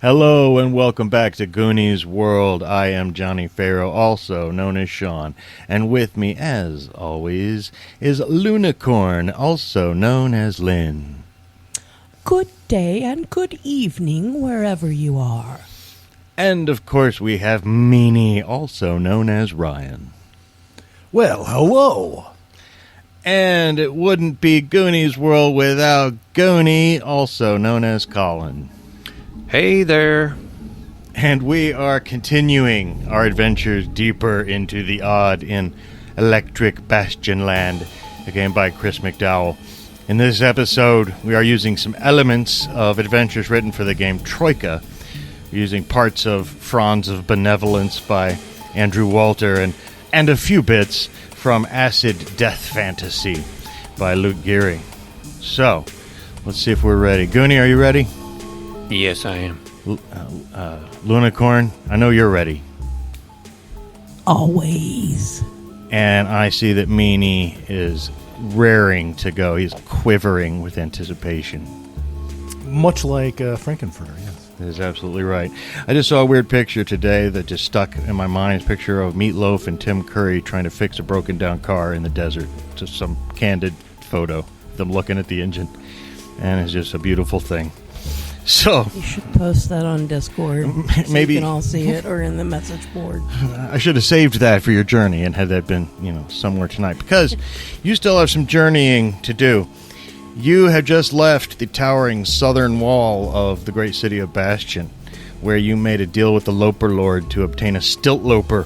Hello and welcome back to Goonies World. I am Johnny Farrow, also known as Sean, and with me, as always, is Lunicorn, also known as Lynn. Good day and good evening, wherever you are. And, of course, we have Meanie, also known as Ryan. Well, hello. And it wouldn't be Goonies World without Goonie, also known as Colin. Hey there. And we are continuing our adventures deeper into the odd in Electric Bastionland, a game by Chris McDowell. In this episode, we are using some elements of adventures written for the game Troika. We're using parts of Fronds of Benevolence by Andrew Walter and a few bits from Acid Death Fantasy by Luke Geary. So, let's see if we're ready. Goonie, are you ready? Yes, I am. Lunicorn, I know you're ready. Always. And I see that Meanie is raring to go. He's quivering with anticipation. Much like Frankenfurter, yes. That is absolutely right. I just saw a weird picture today that just stuck in my mind. It's a picture of Meatloaf and Tim Curry trying to fix a broken down car in the desert. Just some candid photo of them looking at the engine. And it's just a beautiful thing. So You should post that on Discord so maybe you can all see it, or in the message board. I should have saved that for your journey and had that been, somewhere tonight. Because you still have some journeying to do. You have just left the towering southern wall of the great city of Bastion, where you made a deal with the Loper Lord to obtain a stilt loper,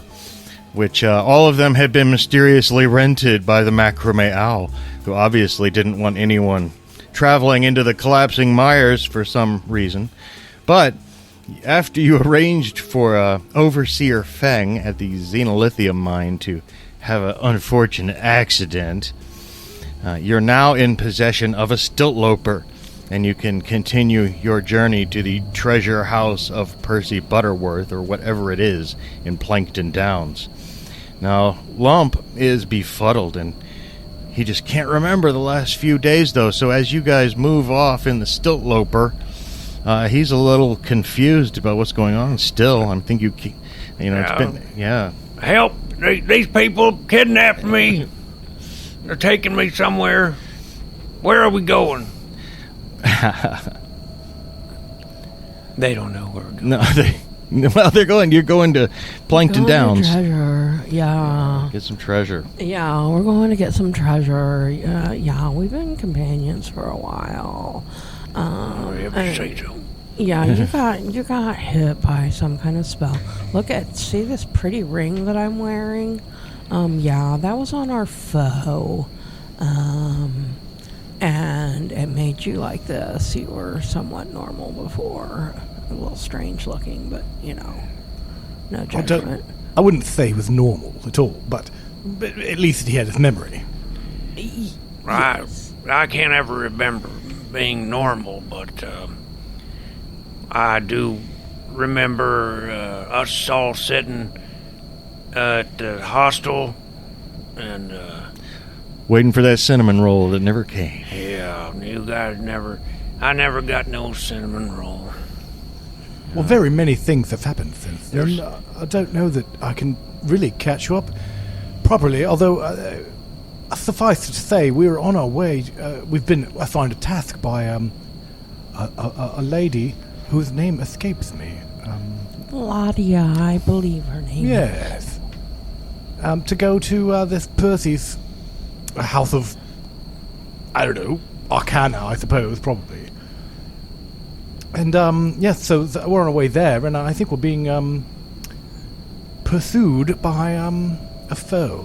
which all of them had been mysteriously rented by the Macrame Owl, who obviously didn't want anyone traveling into the Collapsing Mires for some reason. But after you arranged for Overseer Feng at the Xenolithium mine to have an unfortunate accident, you're now in possession of a stilt loper, and you can continue your journey to the treasure house of Percy Butterworth, or whatever it is, in Plankton Downs. Now, Lump is befuddled, and he just can't remember the last few days, though. So as you guys move off in the stilt loper, he's a little confused about what's going on still. I think it's been, yeah. Help! These people kidnapped me. They're taking me somewhere. Where are we going? They don't know where we're going. They're going. You're going to Plankton Downs. Treasure, yeah. Get some treasure. Yeah, we're going to get some treasure. Yeah, we've been companions for a while. Say so. Yeah, you got hit by some kind of spell. See this pretty ring that I'm wearing? Yeah, that was on our foe. And it made you like this. You were somewhat normal before. A little strange looking, but, no judgment. I wouldn't say he was normal at all, but at least he had his memory. Yes. I can't ever remember being normal, but I do remember us all sitting at the hostel and Waiting for that cinnamon roll that never came. yeah, you guys I never got no cinnamon roll. Well, very many things have happened since then. I don't know that I can really catch you up properly, although suffice to say, we're on our way. We've been assigned a task by a lady whose name escapes me. Ladia, I believe her name is. Yes. To go to this Percy's house of, I don't know, Arcana, I suppose, probably. And, yes, so we're on our way there, and I think we're being pursued by a foe.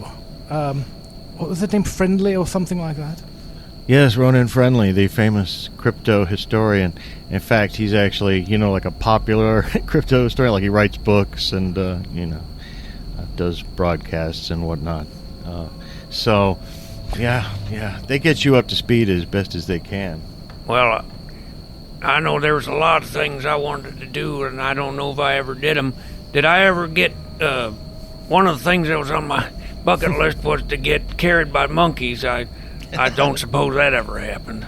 What was his name? Friendly or something like that? Yes, Ronan Friendly, the famous crypto historian. In fact, he's actually, like a popular crypto historian. Like, he writes books and, does broadcasts and whatnot. So, yeah, they get you up to speed as best as they can. Well, I know there was a lot of things I wanted to do, and I don't know if I ever did them. Did I ever get, one of the things that was on my bucket list was to get carried by monkeys. I don't suppose that ever happened.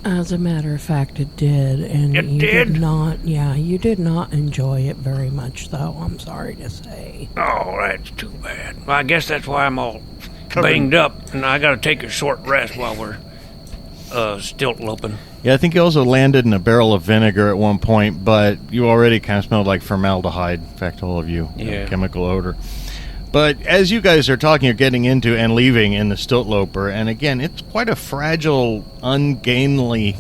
As a matter of fact, it did, and It you did? not. Yeah, you did not enjoy it very much, though. I'm sorry to say. Oh, that's too bad. Well, I guess that's why I'm all banged up, and I got to take a short rest while we're stilt loping. Yeah, I think you also landed in a barrel of vinegar at one point, but you already kind of smelled like formaldehyde. In fact, all of you, Yeah. chemical odor. But as you guys are talking, you're getting into and leaving in the stilt loper, and again, it's quite a fragile, ungainly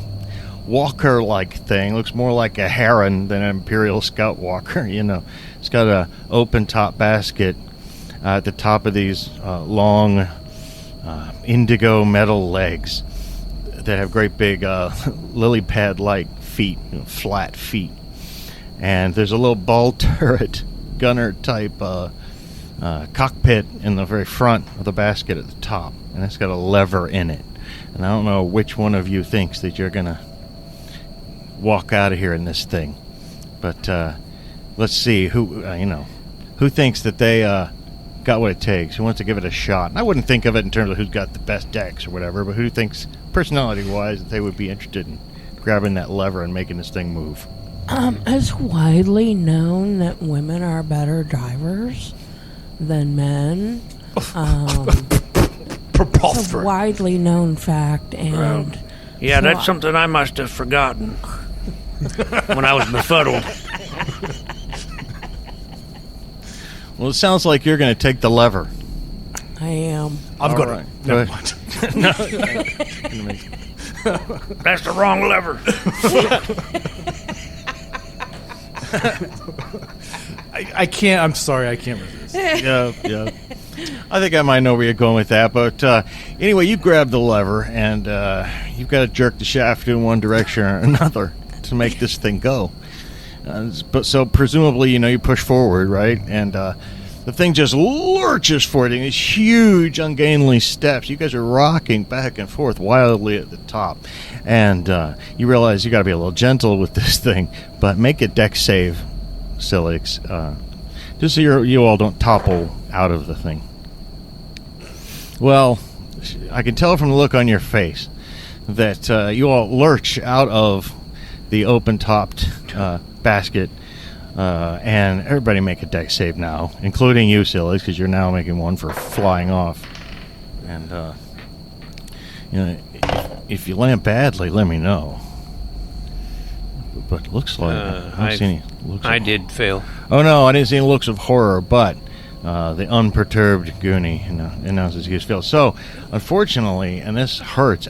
walker-like thing. Looks more like a heron than an Imperial Scout walker. It's got a open-top basket at the top of these long indigo metal legs that have great big lily pad-like feet, flat feet. And there's a little ball turret gunner type cockpit in the very front of the basket at the top, and it's got a lever in it. And I don't know which one of you thinks that you're gonna walk out of here in this thing, but let's see who thinks that they got what it takes, who wants to give it a shot. And I wouldn't think of it in terms of who's got the best decks or whatever, but who thinks personality-wise that they would be interested in grabbing that lever and making this thing move. It's widely known that women are better drivers than men. It's a Preposterous. widely known fact, and Yeah, so that's something I must have forgotten when I was befuddled. Well, it sounds like you're going to take the lever. I am. I've All got right. it. Go Never ahead. mind. That's the wrong lever. I can't. I'm sorry. I can't resist. Yeah. I think I might know where you're going with that, but anyway, you grab the lever, and you've got to jerk the shaft in one direction or another to make this thing go. But so presumably, you push forward, right? And the thing just lurches forward in these huge, ungainly steps. You guys are rocking back and forth wildly at the top, and you realize you got to be a little gentle with this thing. But make a deck save, Silix, just so you all don't topple out of the thing. Well, I can tell from the look on your face that you all lurch out of the open-topped basket, and everybody make a deck save now, including you, Silix, because you're now making one for flying off. And if you land badly, let me know. But it looks like I don't see any looks. I did fail. Oh no, I didn't see any looks of horror, but the unperturbed Goonie announces he has failed. So, unfortunately, and this hurts,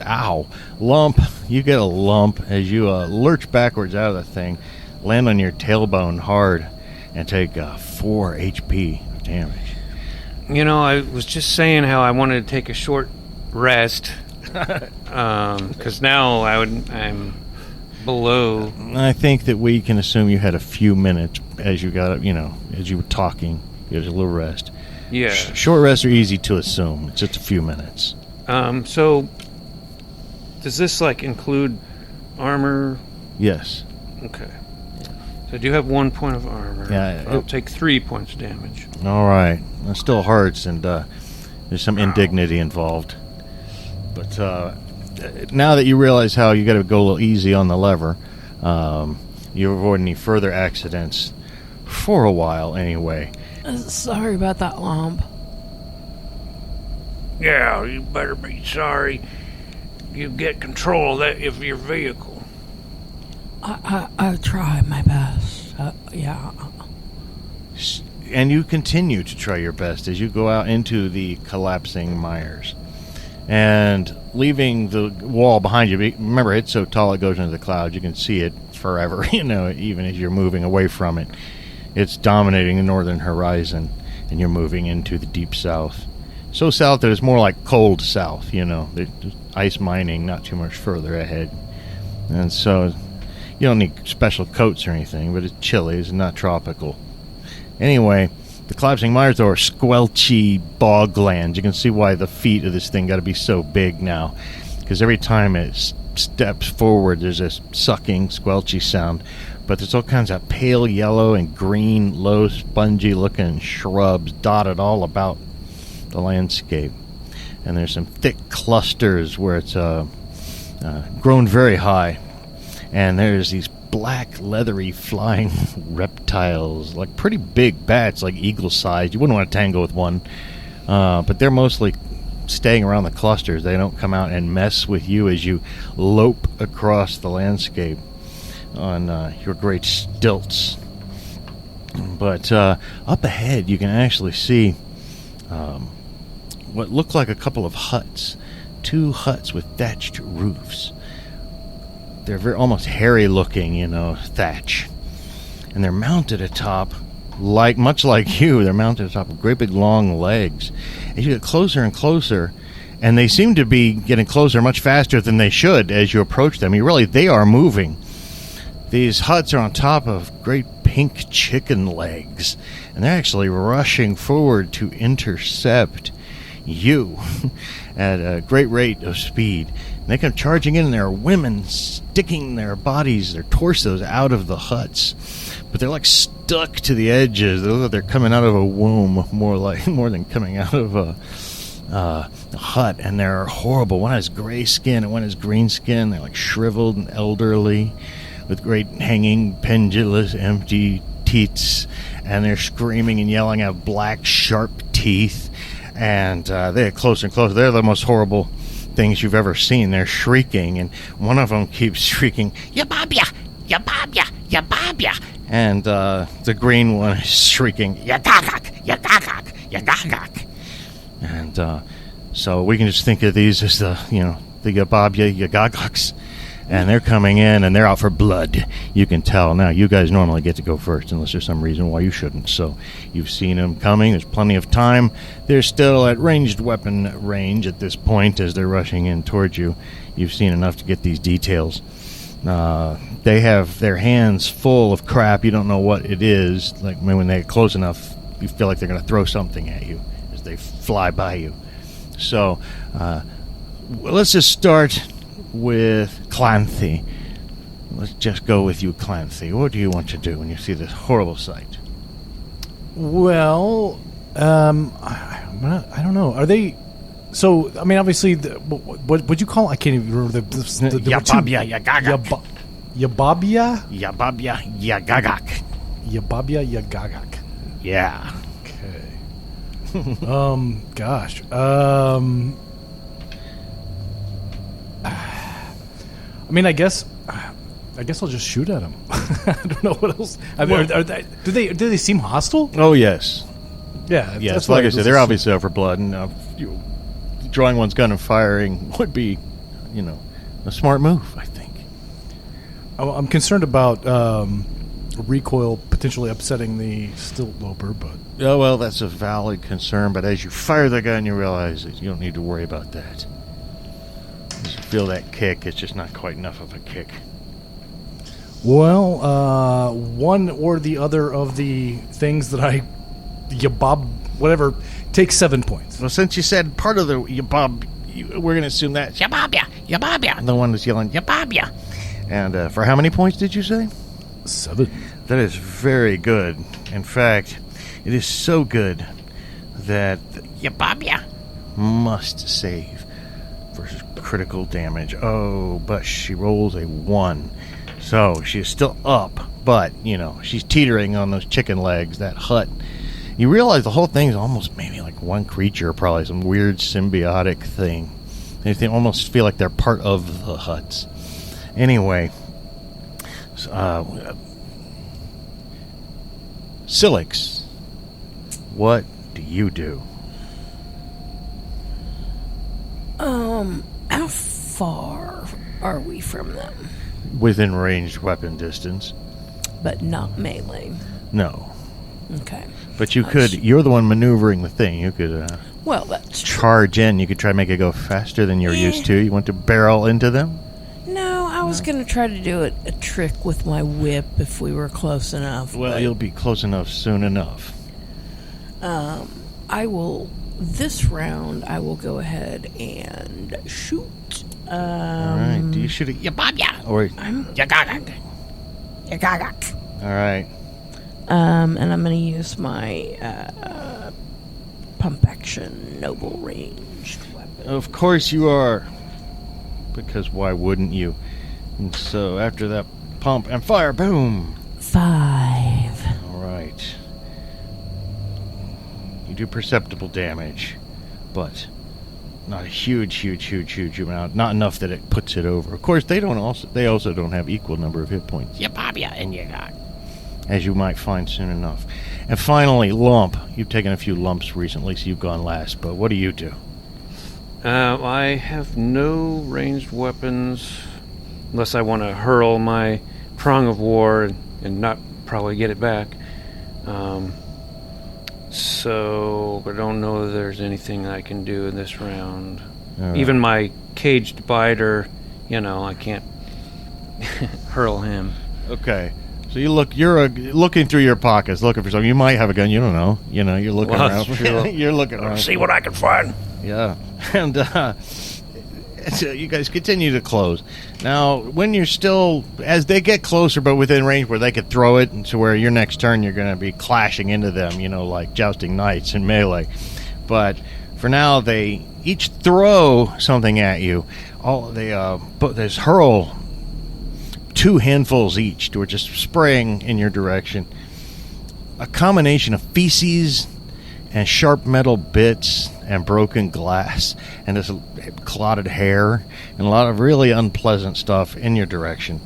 lump, you get a lump as you lurch backwards out of the thing, land on your tailbone hard, and take 4 HP of damage. I was just saying how I wanted to take a short rest, because now I'm below. I think that we can assume you had a few minutes as you got, as you were talking. There's a little rest. Yeah. Short rests are easy to assume. It's just a few minutes. So, does this, include armor? Yes. Okay. So I do have 1 point of armor. Yeah, I'll take 3 points of damage. All right. It still hurts, and there's some indignity involved. But now that you realize how you got to go a little easy on the lever, you avoid any further accidents for a while anyway. Sorry about that lump. Yeah, you better be sorry. You get control of your vehicle. I try my best. Yeah. And you continue to try your best as you go out into the collapsing mires. And leaving the wall behind you, remember, it's so tall it goes into the clouds. You can see it forever, even as you're moving away from it. It's dominating the northern horizon, and you're moving into the deep south. So south that it's more like cold south, There's ice mining not too much further ahead. And so you don't need special coats or anything, but it's chilly. It's not tropical. Anyway, the collapsing mires are squelchy boglands. You can see why the feet of this thing got to be so big now, because every time it steps forward, there's this sucking, squelchy sound. But there's all kinds of pale yellow and green, low, spongy-looking shrubs dotted all about the landscape. And there's some thick clusters where it's grown very high. And there's these black, leathery, flying reptiles, like pretty big bats, like eagle-sized. You wouldn't want to tangle with one. But they're mostly staying around the clusters. They don't come out and mess with you as you lope across the landscape on your great stilts. But up ahead, you can actually see what look like a couple of huts. 2 huts with thatched roofs. They're very almost hairy-looking, thatch. And they're mounted atop, much like you, they're mounted atop of great big long legs. As you get closer and closer, and they seem to be getting closer much faster than they should as you approach them. They are moving. These huts are on top of great pink chicken legs, and they're actually rushing forward to intercept you at a great rate of speed. And they come charging in, and there are women sticking their bodies, their torsos, out of the huts. But they're like stuck to the edges. They look like they're coming out of a womb, more than coming out of a hut. And they're horrible. One has gray skin and one has green skin. They're like shriveled and elderly, with great hanging, pendulous, empty teats. And they're screaming and yelling, have black, sharp teeth. And they get closer and closer. They're the most horrible things you've ever seen. They're shrieking, and one of them keeps shrieking, "Yababya! Yababya! Yababya!" And the green one is shrieking, "Yagagak! Yagagak! Yagagak!" And so we can just think of these as the Yababya Yagagaks. And they're coming in, and they're out for blood. You can tell. Now, you guys normally get to go first, unless there's some reason why you shouldn't. So, you've seen them coming. There's plenty of time. They're still at ranged weapon range at this point as they're rushing in towards you. You've seen enough to get these details. They have their hands full of crap. You don't know what it is. Like, when they get close enough, you feel like they're going to throw something at you as they fly by you. So, let's just start with Clancy. Let's just go with you, Clancy. What do you want to do when you see this horrible sight? Well, I don't know. Are they... So, I mean, obviously, what would you call... I can't even remember the Yababya Yagagak. Yababya? Yababya Yagagak. Yababya Yagagak. Yeah. Okay. Gosh. I mean, I guess I'll just shoot at them. I don't know what else. I mean, do they seem hostile? Oh yes, yeah. Yes, like I said, they're obviously out for blood, and drawing one's gun and firing would be, a smart move, I think. I'm concerned about recoil potentially upsetting the stilt loper, but oh well, that's a valid concern. But as you fire the gun, you realize that you don't need to worry about that. You feel that kick, it's just not quite enough of a kick. Well, one or the other of the things that whatever, takes 7 points. Well, since you said part of the Yabab, we're going to assume that's Yababya, Yababya. The one that's yelling Yababya. And for how many points did you say? 7. That is very good. In fact, it is so good that Yababya must save versus critical damage. Oh, but she rolls a 1. So she's still up, but, she's teetering on those chicken legs, that hut. You realize the whole thing is almost maybe like one creature, probably some weird symbiotic thing. They almost feel like they're part of the huts. Anyway, Silix, what do you do? How far are we from them? Within ranged weapon distance. But not melee. No. Okay. But you're the one maneuvering the thing. You could well, that's charge in. You could try to make it go faster than you're used to. You want to barrel into them? No, I was going to try to do a trick with my whip if we were close enough. Well, you'll be close enough soon enough. This round, I will go ahead and shoot. All right. Do you shoot at Yababya or Yagagak? Yagagak. All right. And I'm going to use my pump action noble ranged weapon. Of course you are. because why wouldn't you? And so after that pump and fire, boom. 5. All right. You do perceptible damage, but not a huge amount. Not enough that it puts it over. Of course, they also don't have equal number of hit points. You pop ya and you got, as you might find soon enough. And finally, Lump. You've taken a few lumps recently, so you've gone last. But what do you do? I have no ranged weapons, unless I want to hurl my prong of war and not probably get it back. So I don't know if there's anything I can do in this round. Right. Even my caged biter, I can't hurl him. Okay. So you're looking through your pockets, looking for something. You might have a gun. You don't know. You're looking around. You're looking around. See what I can find. Yeah. And so you guys continue to close. Now, when you're still, as they get closer, but within range where they could throw it, and to where your next turn you're going to be clashing into them, like jousting knights in melee. But for now, they each throw something at you. They hurl 2 handfuls each. They're just spraying in your direction. A combination of feces and sharp metal bits and broken glass and this clotted hair and a lot of really unpleasant stuff in your direction.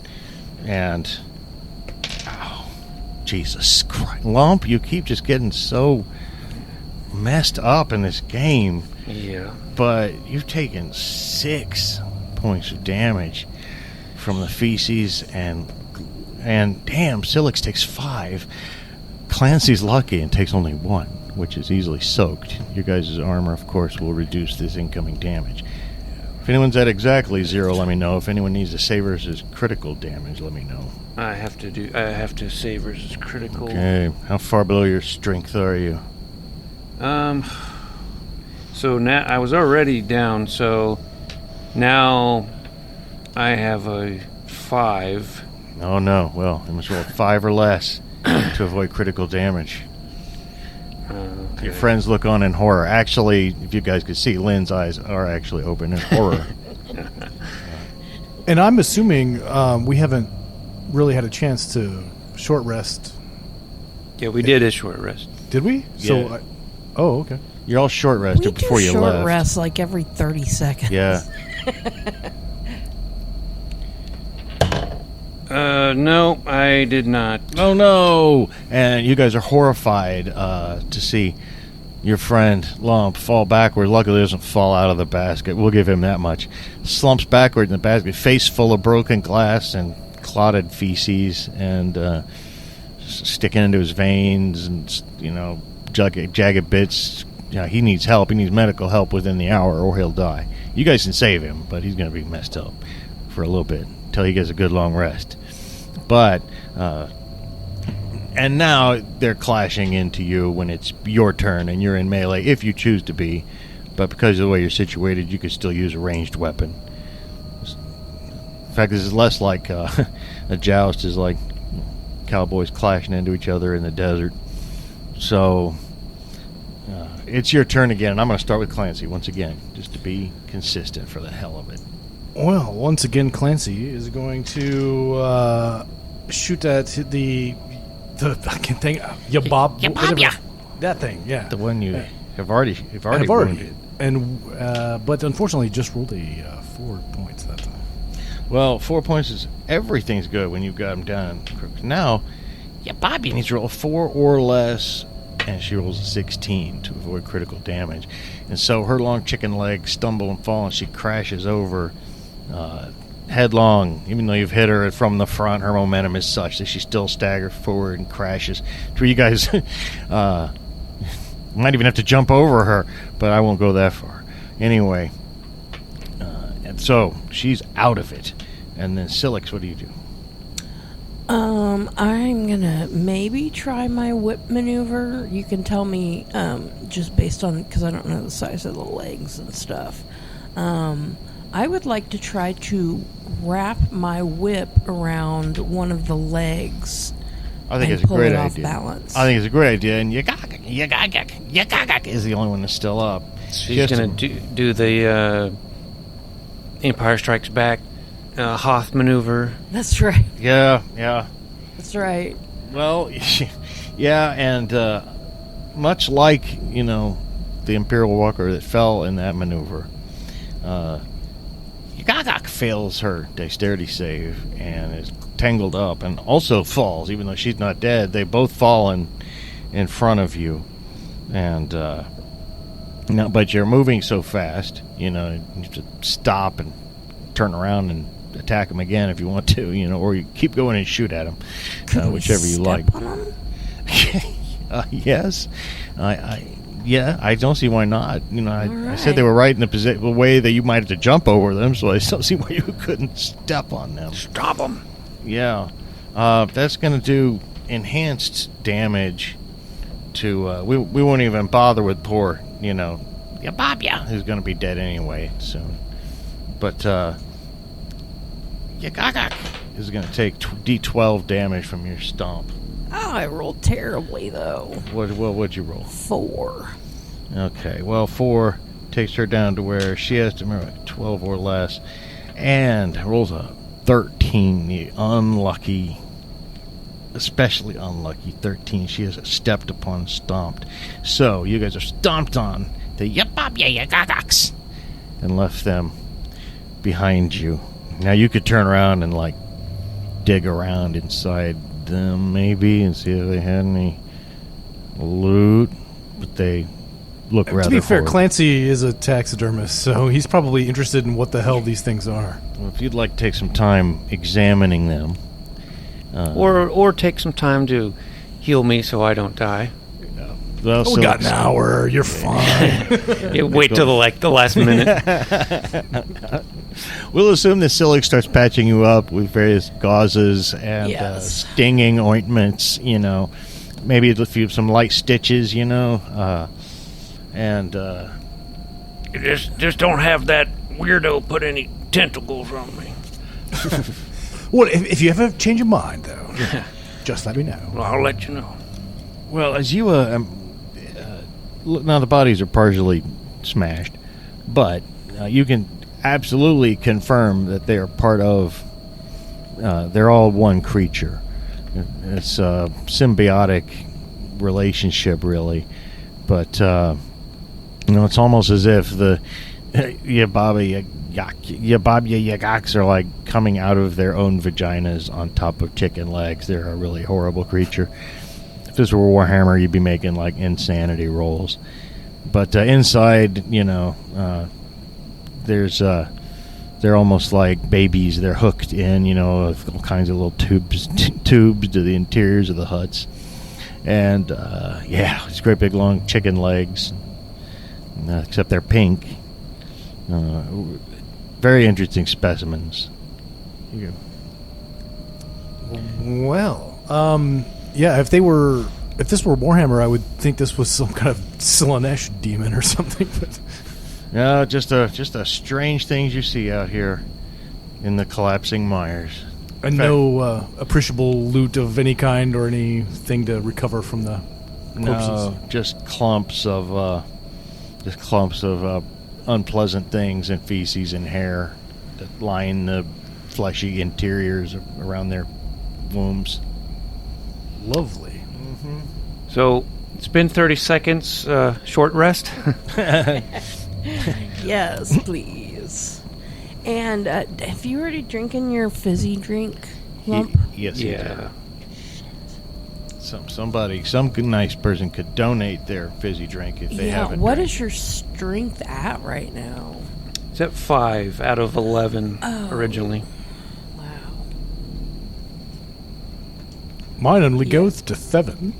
And Jesus Christ, Lump, you keep just getting so messed up in this game. Yeah. But you've taken 6 points of damage from the feces and damn, Silix takes 5. Clancy's lucky and takes only 1, which is easily soaked. Your guys' armor, of course, will reduce this incoming damage. If anyone's at exactly 0, let me know. If anyone needs to save versus critical damage, let me know. I have to save versus critical. Okay. How far below your strength are you? So now I was already down, so now I have a 5. Oh, no. Well, you must roll 5 or less to avoid critical damage. Okay. Your friends look on in horror. Actually, if you guys could see, Lynn's eyes are actually open in horror. And I'm assuming we haven't really had a chance to short rest. Yeah, we did a short rest. Did we? Yeah. Oh, okay. You're all short rested before you short left. rest like every 30 seconds. Yeah. No, I did not. Oh, no! And you guys are horrified to see your friend Lump fall backward. Luckily, he doesn't fall out of the basket. We'll give him that much. Slumps backward in the basket, face full of broken glass and clotted feces and sticking into his veins and, jagged bits. He needs help. He needs medical help within the hour or he'll die. You guys can save him, but he's going to be messed up for a little bit until he gets a good long rest. But, and now they're clashing into you when it's your turn and you're in melee, if you choose to be. But because of the way you're situated, you could still use a ranged weapon. In fact, this is less like a joust, is like cowboys clashing into each other in the desert. So, it's your turn again, and I'm going to start with Clancy once again, just to be consistent for the hell of it. Well, once again, Clancy is going to shoot at the fucking thing. That thing, yeah. The one you have already wounded. And but unfortunately, just rolled a 4 points that time. Well, 4 points is everything's good when you've got him down. Now, Bobby needs to roll a 4 or less, and she rolls a 16 to avoid critical damage. And so her long chicken legs stumble and fall, and she crashes over headlong. Even though you've hit her from the front, her momentum is such that she still staggers forward and crashes. To where you guys might even have to jump over her, but I won't go that far. Anyway, and so she's out of it. And then Silix, what do you do? I'm gonna maybe try my whip maneuver. You can tell me, just based on, because I don't know the size of the legs and stuff. I would like to try to wrap my whip around one of the legs. I think and it's a pull great it off idea. Balance. I think it's a great idea, and Yagagak is the only one that's still up. She's going to do the Empire Strikes Back, Hoth maneuver. That's right. Yeah. That's right. Well, yeah, and much like, the Imperial Walker that fell in that maneuver, Yagagak fails her dexterity save and is tangled up and also falls, even though she's not dead. They both fall in front of you. And, but you're moving so fast, you have to stop and turn around and attack them again if you want to, or you keep going and shoot at them, whichever you like. On them? Yes. I don't see why not. I said they right. were right in the way that you might have to jump over them, so I don't see why you couldn't step on them. Stop them. Yeah. That's going to do enhanced damage to... we won't even bother with poor, Yababya, who's going to be dead anyway soon. But Yagagak is going to take D12 damage from your stomp. Oh, I rolled terribly, though. What'd you roll? 4. Okay, well, 4 takes her down to where she has to remember 12 or less, and rolls a 13. The unlucky, especially unlucky 13. She has stepped upon, stomped. So you guys are stomped on the Yagagaks and left them behind you. Now you could turn around and dig around inside them maybe and see if they had any loot, but they look rather To be fair, horrible. Clancy is a taxidermist, so he's probably interested in what the hell these things are. Well, if you'd like to take some time examining them, Or take some time to heal me so I don't die. well, We got an hour. You're fine. Wait till the last minute. We'll assume that Silic starts patching you up with various gauzes and Yes. stinging ointments, maybe some light stitches, and Just don't have that weirdo put any tentacles on me. Well, if you ever change your mind, though, just let me know. Well, I'll let you know. well, as you now the bodies are partially smashed, but you can absolutely confirm that they are part of. They're all one creature. It's a symbiotic relationship, really, but it's almost as if the Yababya Yagaks are like coming out of their own vaginas on top of chicken legs. They're a really horrible creature. If this were Warhammer, you'd be making insanity rolls. But inside, there's they're almost like babies. They're hooked in, with all kinds of little tubes to the interiors of the huts. And it's great big long chicken legs, except they're pink. Very interesting specimens. Here you go. Well, if this were Warhammer, I would think this was some kind of Slanesh demon or something. But No, just a strange things you see out here in the collapsing mires. and no appreciable loot of any kind or anything to recover from the corpses. No, just clumps of unpleasant things and feces and hair that line the fleshy interiors around their wombs. Lovely. So it's been 30 seconds. Short rest. Yes, please. And have you already drinking your fizzy drink, Lump? Yes, he did. Yeah. Some nice person could donate their fizzy drink if they haven't. What drank. is your strength at right now? It's at 5 out of 11 originally. Wow. Mine only goes to 7.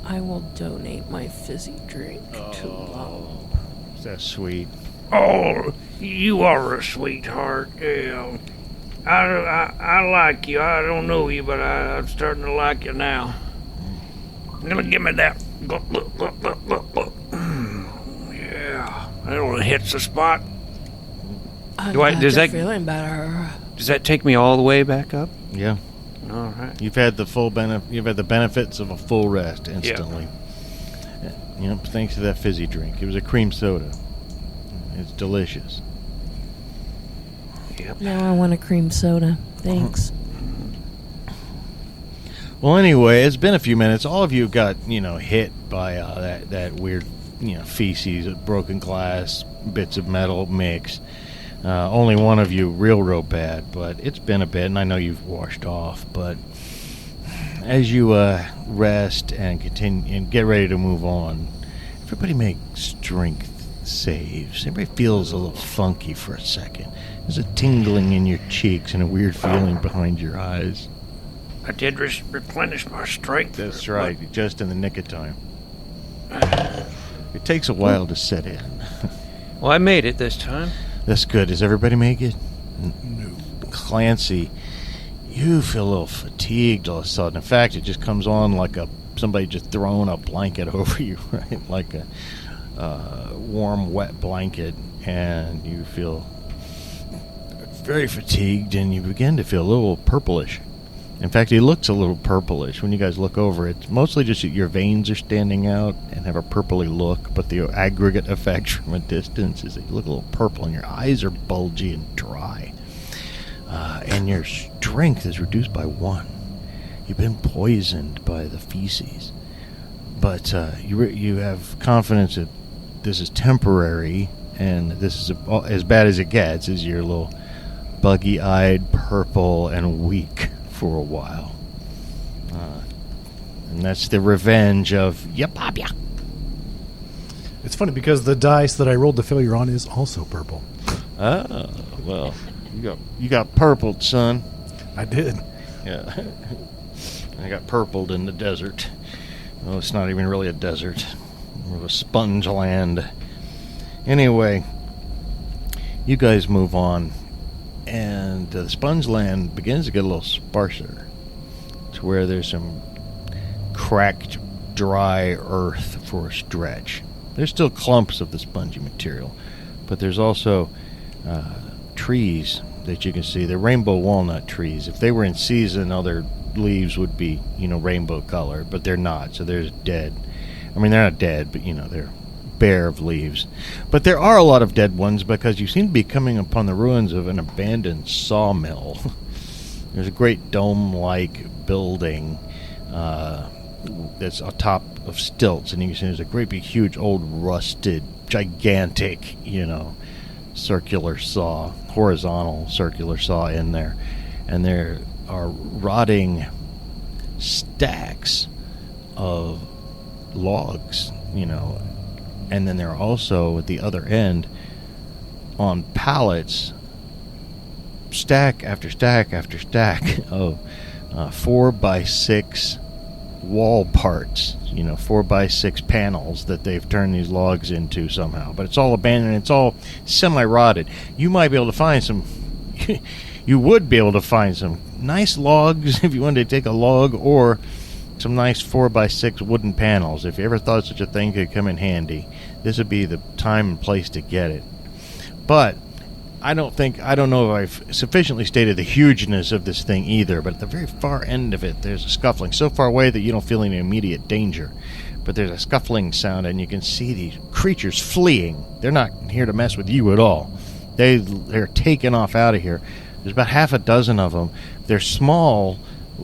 I will donate my fizzy drink to Lump. That's sweet. Oh, you are a sweetheart. Yeah. I like you. I don't know you, but I'm starting to like you now. Give me that. Yeah. That one hits the spot. Does that feeling better? Does that take me all the way back up? Yeah. All right. You've had the You've had the benefits of a full rest instantly. Thanks to that fizzy drink. It was a cream soda. It's delicious. Yep. Now I want a cream soda. Thanks. Well, anyway, it's been a few minutes. All of you got, hit by that weird, feces, broken glass, bits of metal mix. Only one of you real bad, but it's been a bit, and I know you've washed off. But as you rest and continue and get ready to move on, everybody make strength saves. Everybody feels a little funky for a second. There's a tingling in your cheeks and a weird feeling behind your eyes. I did replenish my strength. That's right, just in the nick of time. It takes a while to set in. Well, I made it this time. That's good. Does everybody make it? No. Clancy, you feel a little fatigued all of a sudden. In fact, it just comes on like somebody just throwing a blanket over you, right? Like a warm, wet blanket, and you feel very fatigued, and you begin to feel a little purplish. In fact, he looks a little purplish. When you guys look over, it's mostly just that your veins are standing out and have a purpley look, but the aggregate effect from a distance is that you look a little purple, and your eyes are bulgy and dry. And your strength is reduced by 1. You've been poisoned by the feces. But you have confidence that this is temporary, and this is as bad as it gets, is you're a little buggy-eyed, purple, and weak for a while. And that's the revenge of Yapabia. It's funny because the dice that I rolled the failure on is also purple. Oh, well, you got purpled, son. I did. Yeah. I got purpled in the desert. Well, it's not even really a desert. More of a sponge land. Anyway, you guys move on, and the sponge land begins to get a little sparser, to where there's some cracked, dry earth for a stretch. There's still clumps of the spongy material, but there's also trees that you can see. They're rainbow walnut trees. If they were in season, all their leaves would be, rainbow color, but they're not, so they're dead. I mean, they're not dead, but, they're bare of leaves. But there are a lot of dead ones because you seem to be coming upon the ruins of an abandoned sawmill. There's a great dome-like building that's atop of stilts, and you can see there's a great big, huge, old, rusted, gigantic, circular saw, horizontal circular saw in there. And there are rotting stacks of logs, and then there are also at the other end on pallets stack after stack after stack of 4x6 wall parts, 4x6 panels that they've turned these logs into somehow. But it's all abandoned. It's all semi-rotted. You might be able to find some you would be able to find some nice logs if you wanted to take a log, or some nice 4x6 wooden panels. If you ever thought such a thing could come in handy, this would be the time and place to get it. But I don't know if I've sufficiently stated the hugeness of this thing either, but at the very far end of it, there's a scuffling so far away that you don't feel any immediate danger. But there's a scuffling sound, and you can see these creatures fleeing. They're not here to mess with you at all. They're taking off out of here. There's about half a dozen of them. They're small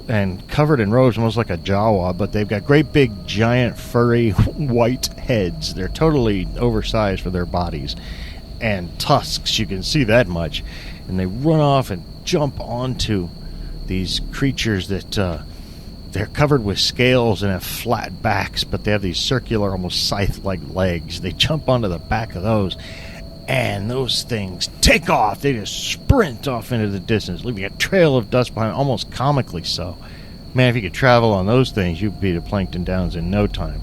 and covered in robes, almost like a Jawa, but they've got great big, giant, furry, white heads. They're totally oversized for their bodies. And tusks, you can see that much. And they run off and jump onto these creatures that they're covered with scales and have flat backs, but they have these circular, almost scythe-like legs. They jump onto the back of those, and those things take off. They just sprint off into the distance, leaving a trail of dust behind, almost comically so. Man, if you could travel on those things, you'd be to Plankton Downs in no time.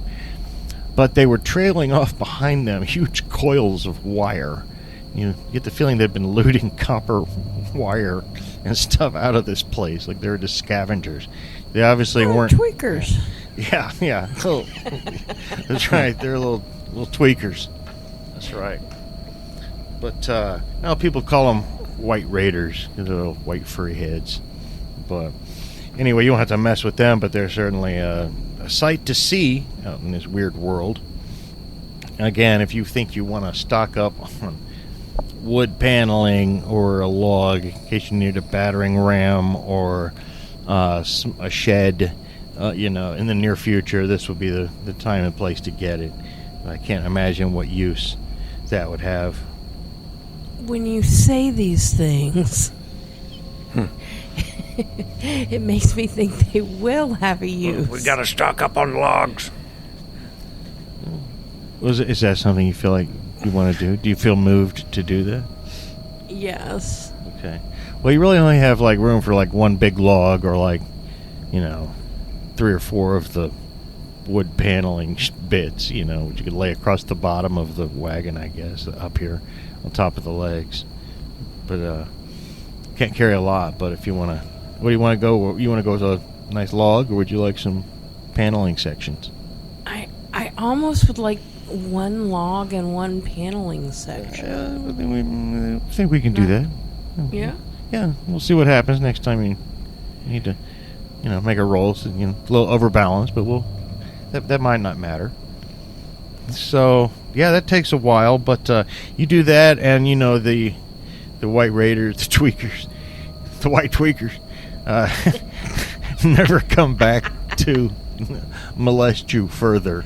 But they were trailing off behind them huge coils of wire. You get the feeling they've been looting copper wire and stuff out of this place, like they're just scavengers. They obviously weren't tweakers. Yeah. Oh, that's right. They're little tweakers. That's right. But now people call them white raiders because they're little white furry heads. But anyway, you don't have to mess with them, but they're certainly a sight to see out in this weird world. Again, if you think you want to stock up on wood paneling or a log in case you need a battering ram or a shed. In the near future, this would be the time and place to get it. I can't imagine what use that would have. When you say these things, it makes me think they will have a use. We gotta stock up on logs. Is that something you feel like you want to do? Do you feel moved to do that? Yes. Okay. Well, you really only have like room for like one big log or like, 3 or 4 of the wood paneling bits, which you could lay across the bottom of the wagon, I guess, up here on top of the legs. But can't carry a lot. But if you want to, what do you want to go? You want to go with a nice log, or would you like some paneling sections? I almost would like one log and one paneling section. I think we can do that. Yeah? Yeah, we'll see what happens next time you need to, make a roll. So, a little overbalanced, but that might not matter. So, yeah, that takes a while, but you do that, and, the white raiders, the white tweakers, never come back to molest you further.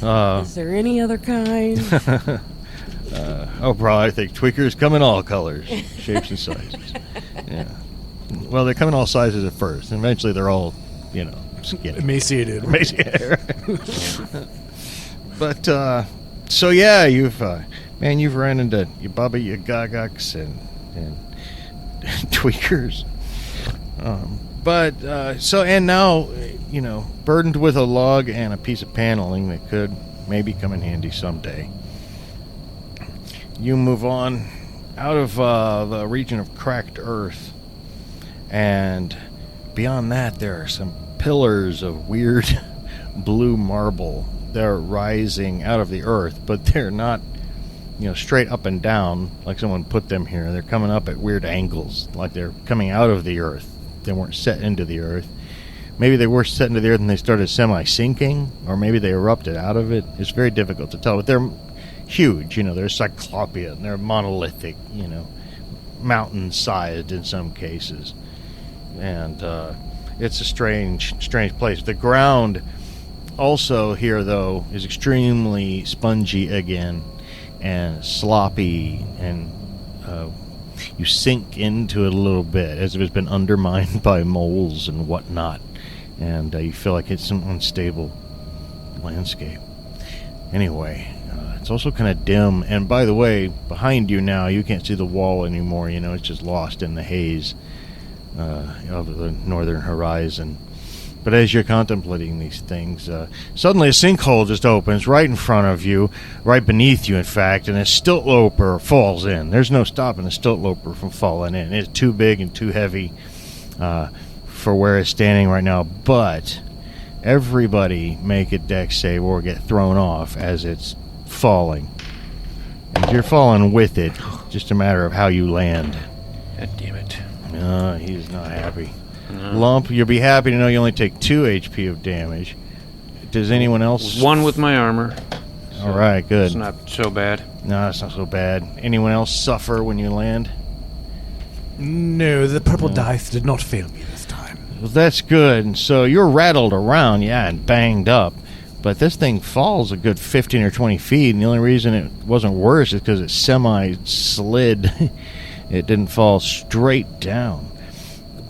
Is there any other kind? Probably. I think tweakers come in all colors, shapes, and sizes. Yeah. Well, they come in all sizes at first, and eventually they're all, skinny. Emaciated. But so yeah, you've run into your Baba Yagagaks and tweakers. And now, burdened with a log and a piece of paneling that could maybe come in handy someday. You move on out of the region of cracked earth, and beyond that there are some pillars of weird blue marble. They're rising out of the earth, but they're not, straight up and down like someone put them here. They're coming up at weird angles, like they're coming out of the earth. They weren't set into the earth. Maybe they were set into the earth and they started semi-sinking, or maybe they erupted out of it. It's very difficult to tell, but they're huge. They're cyclopean, they're monolithic, mountain-sized in some cases. And it's a strange place. The ground also here, though, is extremely spongy again and sloppy, and you sink into it a little bit as if it's been undermined by moles and whatnot, and you feel like it's some unstable landscape. Anyway, it's also kind of dim, and by the way, behind you now, you can't see the wall anymore. It's just lost in the haze of the northern horizon. But as you're contemplating these things, suddenly a sinkhole just opens right in front of you, right beneath you, in fact, and a stilt loper falls in. There's no stopping a stilt loper from falling in. It's too big and too heavy for where it's standing right now, but everybody make a dex save or get thrown off as it's falling. And you're falling with it, just a matter of how you land. God damn it. He's not happy. Lump, you'll be happy to know you only take 2 HP of damage. Does anyone else? 1 with my armor. All right, good. It's not so bad. No, it's not so bad. Anyone else suffer when you land? No, the purple dice did not fail me this time. Well, that's good. And so you're rattled around, and banged up. But this thing falls a good 15 or 20 feet, and the only reason it wasn't worse is because it semi-slid. It didn't fall straight down.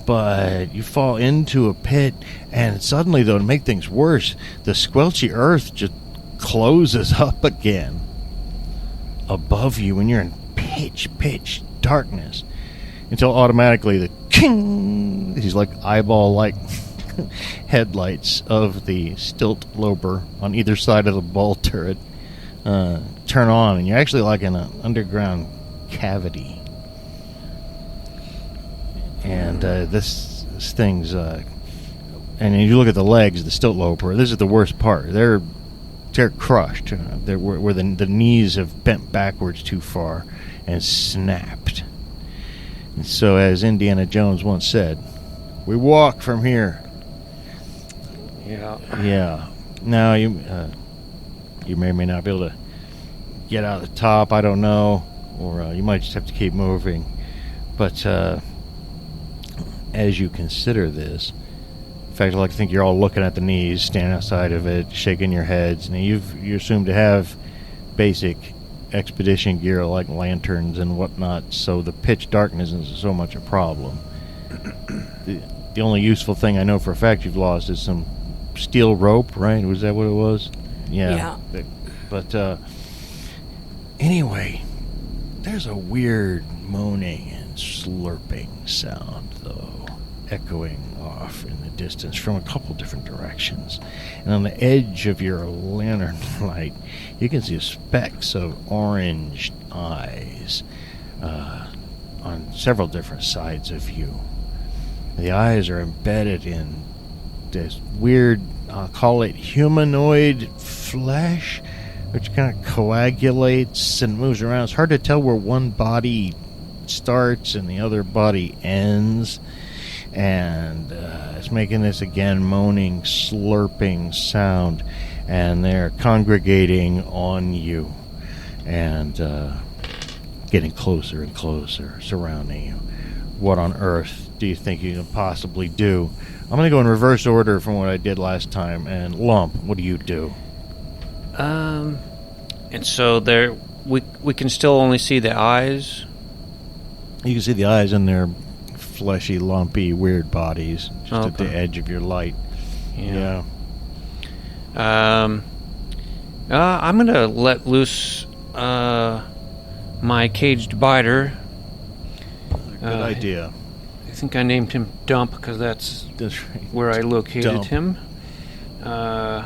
But you fall into a pit, and suddenly, though, to make things worse, the squelchy earth just closes up again above you, and you're in pitch darkness, until automatically the king, these like eyeball-like headlights of the stilt loper on either side of the ball turret turn on, and you're actually like in an underground cavity. And this thing's, and you look at the legs, the stilt loper, this is the worst part. They're crushed. Where the knees have bent backwards too far and snapped. And so, as Indiana Jones once said, we walk from here. Yeah. Now, you may or may not be able to get out of the top. I don't know. or you might just have to keep moving. But as you consider this, in fact, I think you're all looking at the knees, standing outside of it, shaking your heads. Now, you assume to have basic expedition gear like lanterns and whatnot, so the pitch darkness isn't so much a problem. The only useful thing I know for a fact you've lost is some steel rope, right? Was that what it was? Yeah. But anyway, there's a weird moaning and slurping sound, though, echoing off in the distance from a couple different directions. And on the edge of your lantern light, you can see specks of orange eyes on several different sides of you. The eyes are embedded in this weird, I'll call it humanoid flesh, which kind of coagulates and moves around. It's hard to tell where one body starts and the other body ends. And it's making this, again, moaning, slurping sound. And they're congregating on you and getting closer and closer, surrounding you. What on earth do you think you can possibly do? I'm going to go in reverse order from what I did last time. And Lump, what do you do? And so there, we can still only see the eyes. You can see the eyes in their fleshy, lumpy, weird bodies just at the edge of your light. Yeah. I'm going to let loose my caged biter. Good idea. I think I named him Dump because that's right. where I located Dump. him. So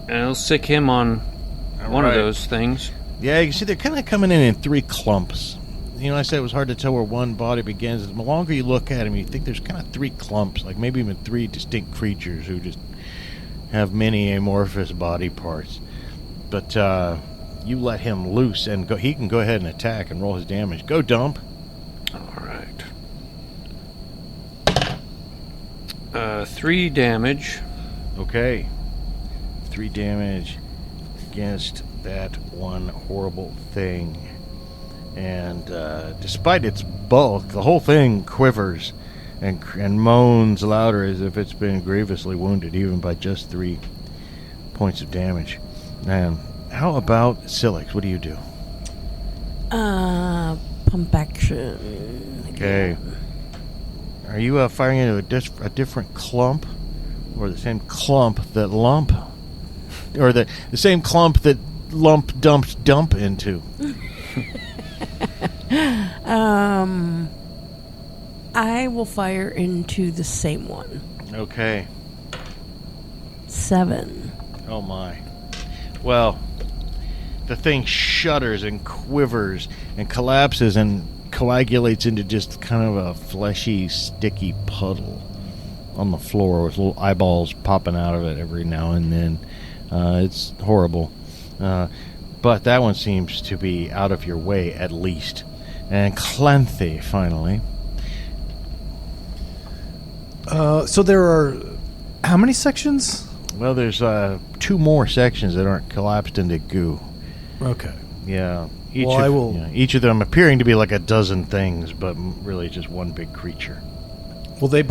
and I'll stick him on one of those things. Yeah, you can see they're kind of coming in 3 clumps. You know, I said it was hard to tell where one body begins. The longer you look at him, you think there's kind of 3 clumps, like maybe even 3 distinct creatures who just have many amorphous body parts. But you let him loose, and go. He can go ahead and attack and roll his damage. Go, Dump. All right. 3 damage. Okay. 3 damage against that one horrible thing. And despite its bulk, the whole thing quivers and moans louder as if it's been grievously wounded, even by just 3 points of damage. And how about Silix? What do you do? Pump action. Okay. Are you firing into a different clump? Or the same clump that Lump? Or the same clump that Lump dumped Dump into? I will fire into the same one. Okay. 7. Oh my. Well, the thing shudders and quivers and collapses and coagulates into just kind of a fleshy, sticky puddle on the floor with little eyeballs popping out of it every now and then. It's horrible. But that one seems to be out of your way, at least. And Clanthe, finally. So there are how many sections? Well, there's 2 more sections that aren't collapsed into goo. Okay. Yeah. Each of them appearing to be like a dozen things, but really just one big creature. Well, they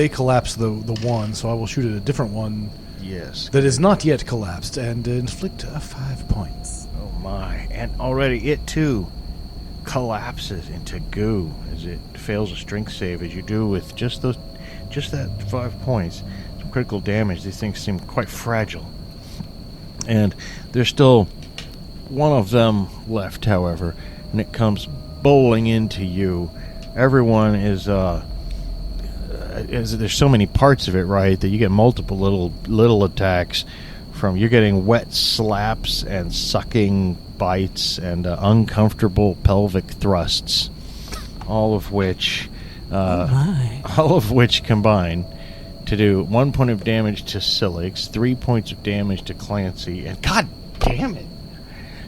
collapse the one, so I will shoot at a different one. Yes. That is not yet collapsed and inflict 5 points. Oh my. And already it too collapses into goo as it fails a strength save, as you do with just that 5 points. Some critical damage. These things seem quite fragile. And there's still one of them left, however, and it comes bowling into you. Everyone is there's so many parts of it, right, that you get multiple little attacks from. You're getting wet slaps and sucking bites and uncomfortable pelvic thrusts, all of which combine to do 1 point of damage to Silix, 3 points of damage to Clancy, and god damn it,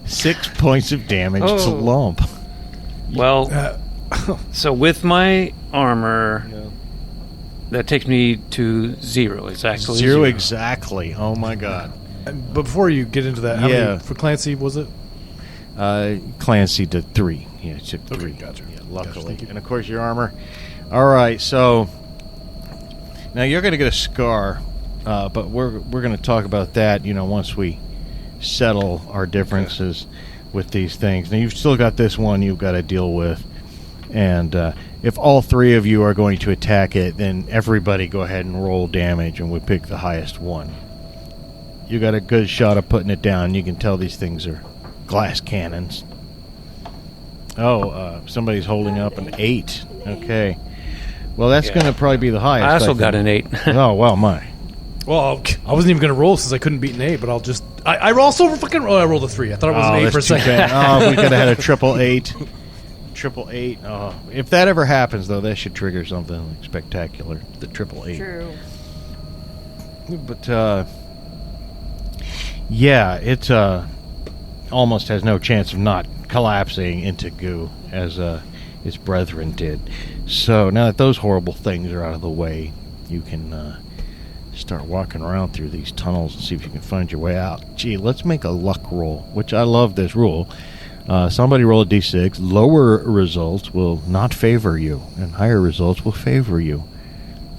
6 points of damage to Lump. Well, so with my armor, that takes me to 0 exactly. 0 exactly. Oh my god. But before you get into that, how Yeah. many for Clancy was it? Clancy did 3. Yeah, it took 3. Okay, gotcha. Yeah, Gotcha, luckily. thank you. And of course, your armor. All right, so now you're going to get a scar, but we're going to talk about that. Once we settle our differences with these things. Now you've still got this one you've got to deal with, and if all 3 of you are going to attack it, then everybody go ahead and roll damage, and we pick the highest one. You got a good shot of putting it down. You can tell these things are glass cannons. Oh, somebody's holding up an 8. Okay. Well, that's going to probably be the highest. I also think. got an 8. Oh, well, my. Well, I wasn't even going to roll since I couldn't beat an 8, but I'll just... I also fucking... Oh, I rolled a 3. I thought it was an 8 that's for a too second. bad. Oh, we could have had a triple 8. Triple 8. Oh, if that ever happens, though, that should trigger something like spectacular. The triple 8. True. But, yeah, it almost has no chance of not collapsing into goo as its brethren did. So now that those horrible things are out of the way, you can start walking around through these tunnels and see if you can find your way out. Gee, let's make a luck roll, which I love this rule. Somebody roll a d6. Lower results will not favor you, and higher results will favor you.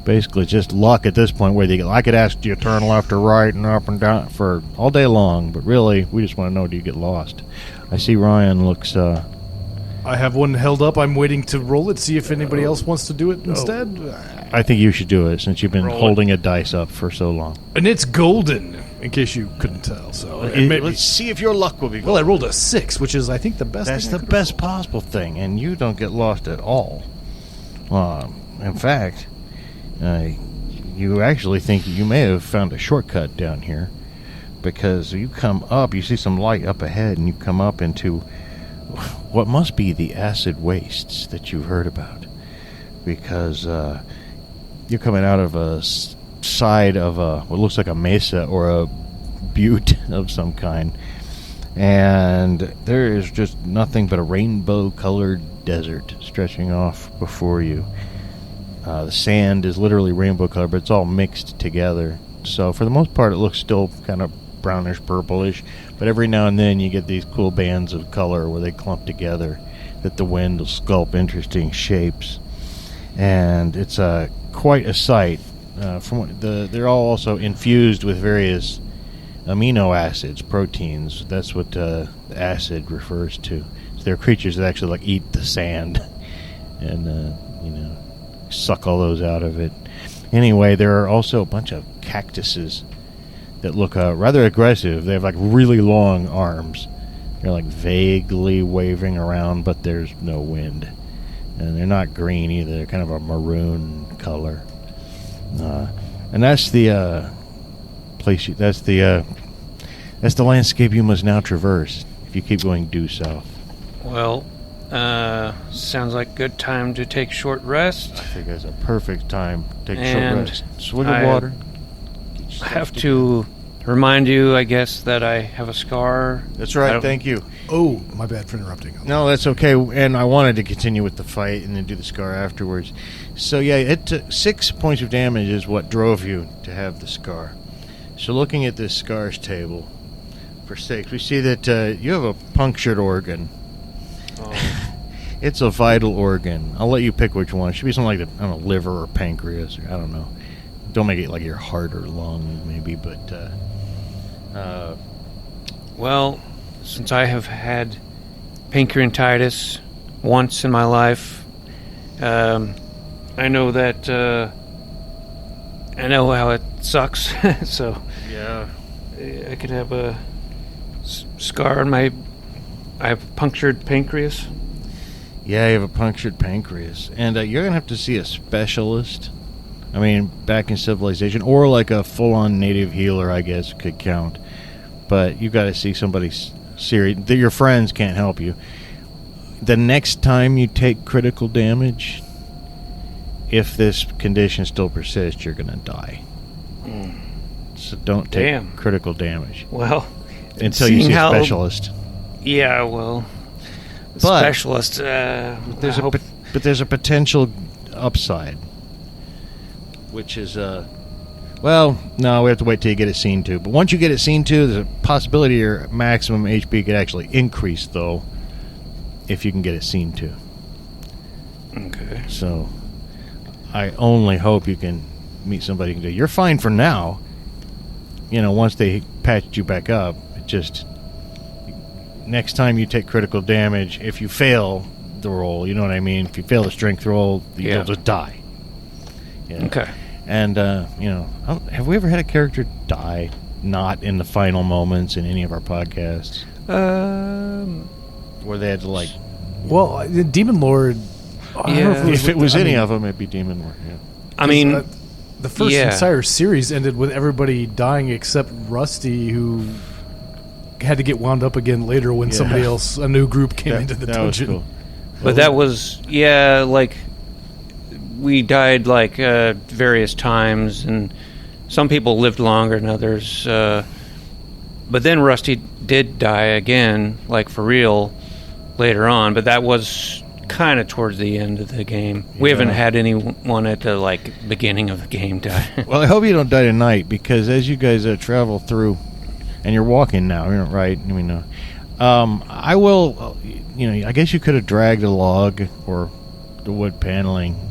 Basically, it's just luck at this point. I could ask, do you turn left or right and up and down for all day long, but really, we just want to know, do you get lost? I see Ryan looks... I have one held up. I'm waiting to roll it, see if anybody else wants to do it instead. I think you should do it, since you've been Roll holding a dice up for so long. And it's golden, in case you couldn't tell. So Let's see if your luck will be good. Well, I rolled a 6, which is, I think, the best That's thing I the could've best rolled. possible thing, and you don't get lost at all. In fact, you actually think you may have found a shortcut down here, because you come up, you see some light up ahead, and you come up into what must be the acid wastes that you've heard about, because you're coming out of a side of what looks like a mesa or a butte of some kind, and there is just nothing but a rainbow-colored desert stretching off before you. The sand is literally rainbow colored, but it's all mixed together. So for the most part, it looks still kind of brownish purplish, but every now and then you get these cool bands of color where they clump together that the wind will sculpt interesting shapes, and it's quite a sight. They're all also infused with various amino acids, proteins. That's what acid refers to. So they're creatures that actually eat the sand and suck all those out of it. Anyway, there are also a bunch of cactuses that look rather aggressive. They have really long arms. They're vaguely waving around, but there's no wind. And they're not green either. They're kind of a maroon color. And that's the place. That's the landscape you must now traverse if you keep going due south. Well, sounds like a good time to take short rest. I think that's a perfect time to take a short And rest. Swig of water. I have to remind you, I guess, that I have a scar. That's I right. don't- Thank you. Oh, my bad for interrupting. No, that's okay. And I wanted to continue with the fight and then do the scar afterwards. So yeah, it took 6 points of damage is what drove you to have the scar. So looking at this scars table for 6, we see that you have a punctured organ. Oh. It's a vital organ. I'll let you pick which one. It should be something like liver or pancreas, or I don't know. Don't make it like your heart or lung, maybe, but Well, since I have had pancreatitis once in my life, I know that I know how it sucks. So yeah. I could have a scar on my. I have punctured pancreas. Yeah, you have a punctured pancreas. And you're going to have to see a specialist. I mean, back in civilization. Or a full-on native healer, I guess, could count. But you've got to see somebody serious. Your friends can't help you. The next time you take critical damage, if this condition still persists, you're going to die. So don't take critical damage. Well, until you see a specialist. Yeah, well, But specialist. There's a potential upside, which is Well, no, we have to wait till you get it seen to. But once you get it seen to, there's a possibility your maximum HP could actually increase, though, if you can get it seen to. Okay. So, I only hope you can meet somebody who can do. You're fine for now. You know, once they patched you back up, it just next time you take critical damage, if you fail the roll, you know what I mean? If you fail the strength roll, you'll just die. Yeah. Okay. And, you know, have we ever had a character die not in the final moments in any of our podcasts? Where they had to, like... Well, the Demon Lord... I don't know if it was any of them, it'd be Demon Lord, yeah. I mean... the first Entire series ended with everybody dying except Rusty, who had to get wound up again later when somebody else, a new group, came into the dungeon. Was cool. But that was, like... We died, like, various times, and some people lived longer than others. But then Rusty did die again, like, for real, later on. But that was kind of towards the end of the game. Yeah. We haven't had anyone at the, like, beginning of the game die. Well, I hope you don't die tonight, because as you guys travel through, and you're walking now, you're right? I mean, I will, you know, I guess you could have dragged a log or the wood paneling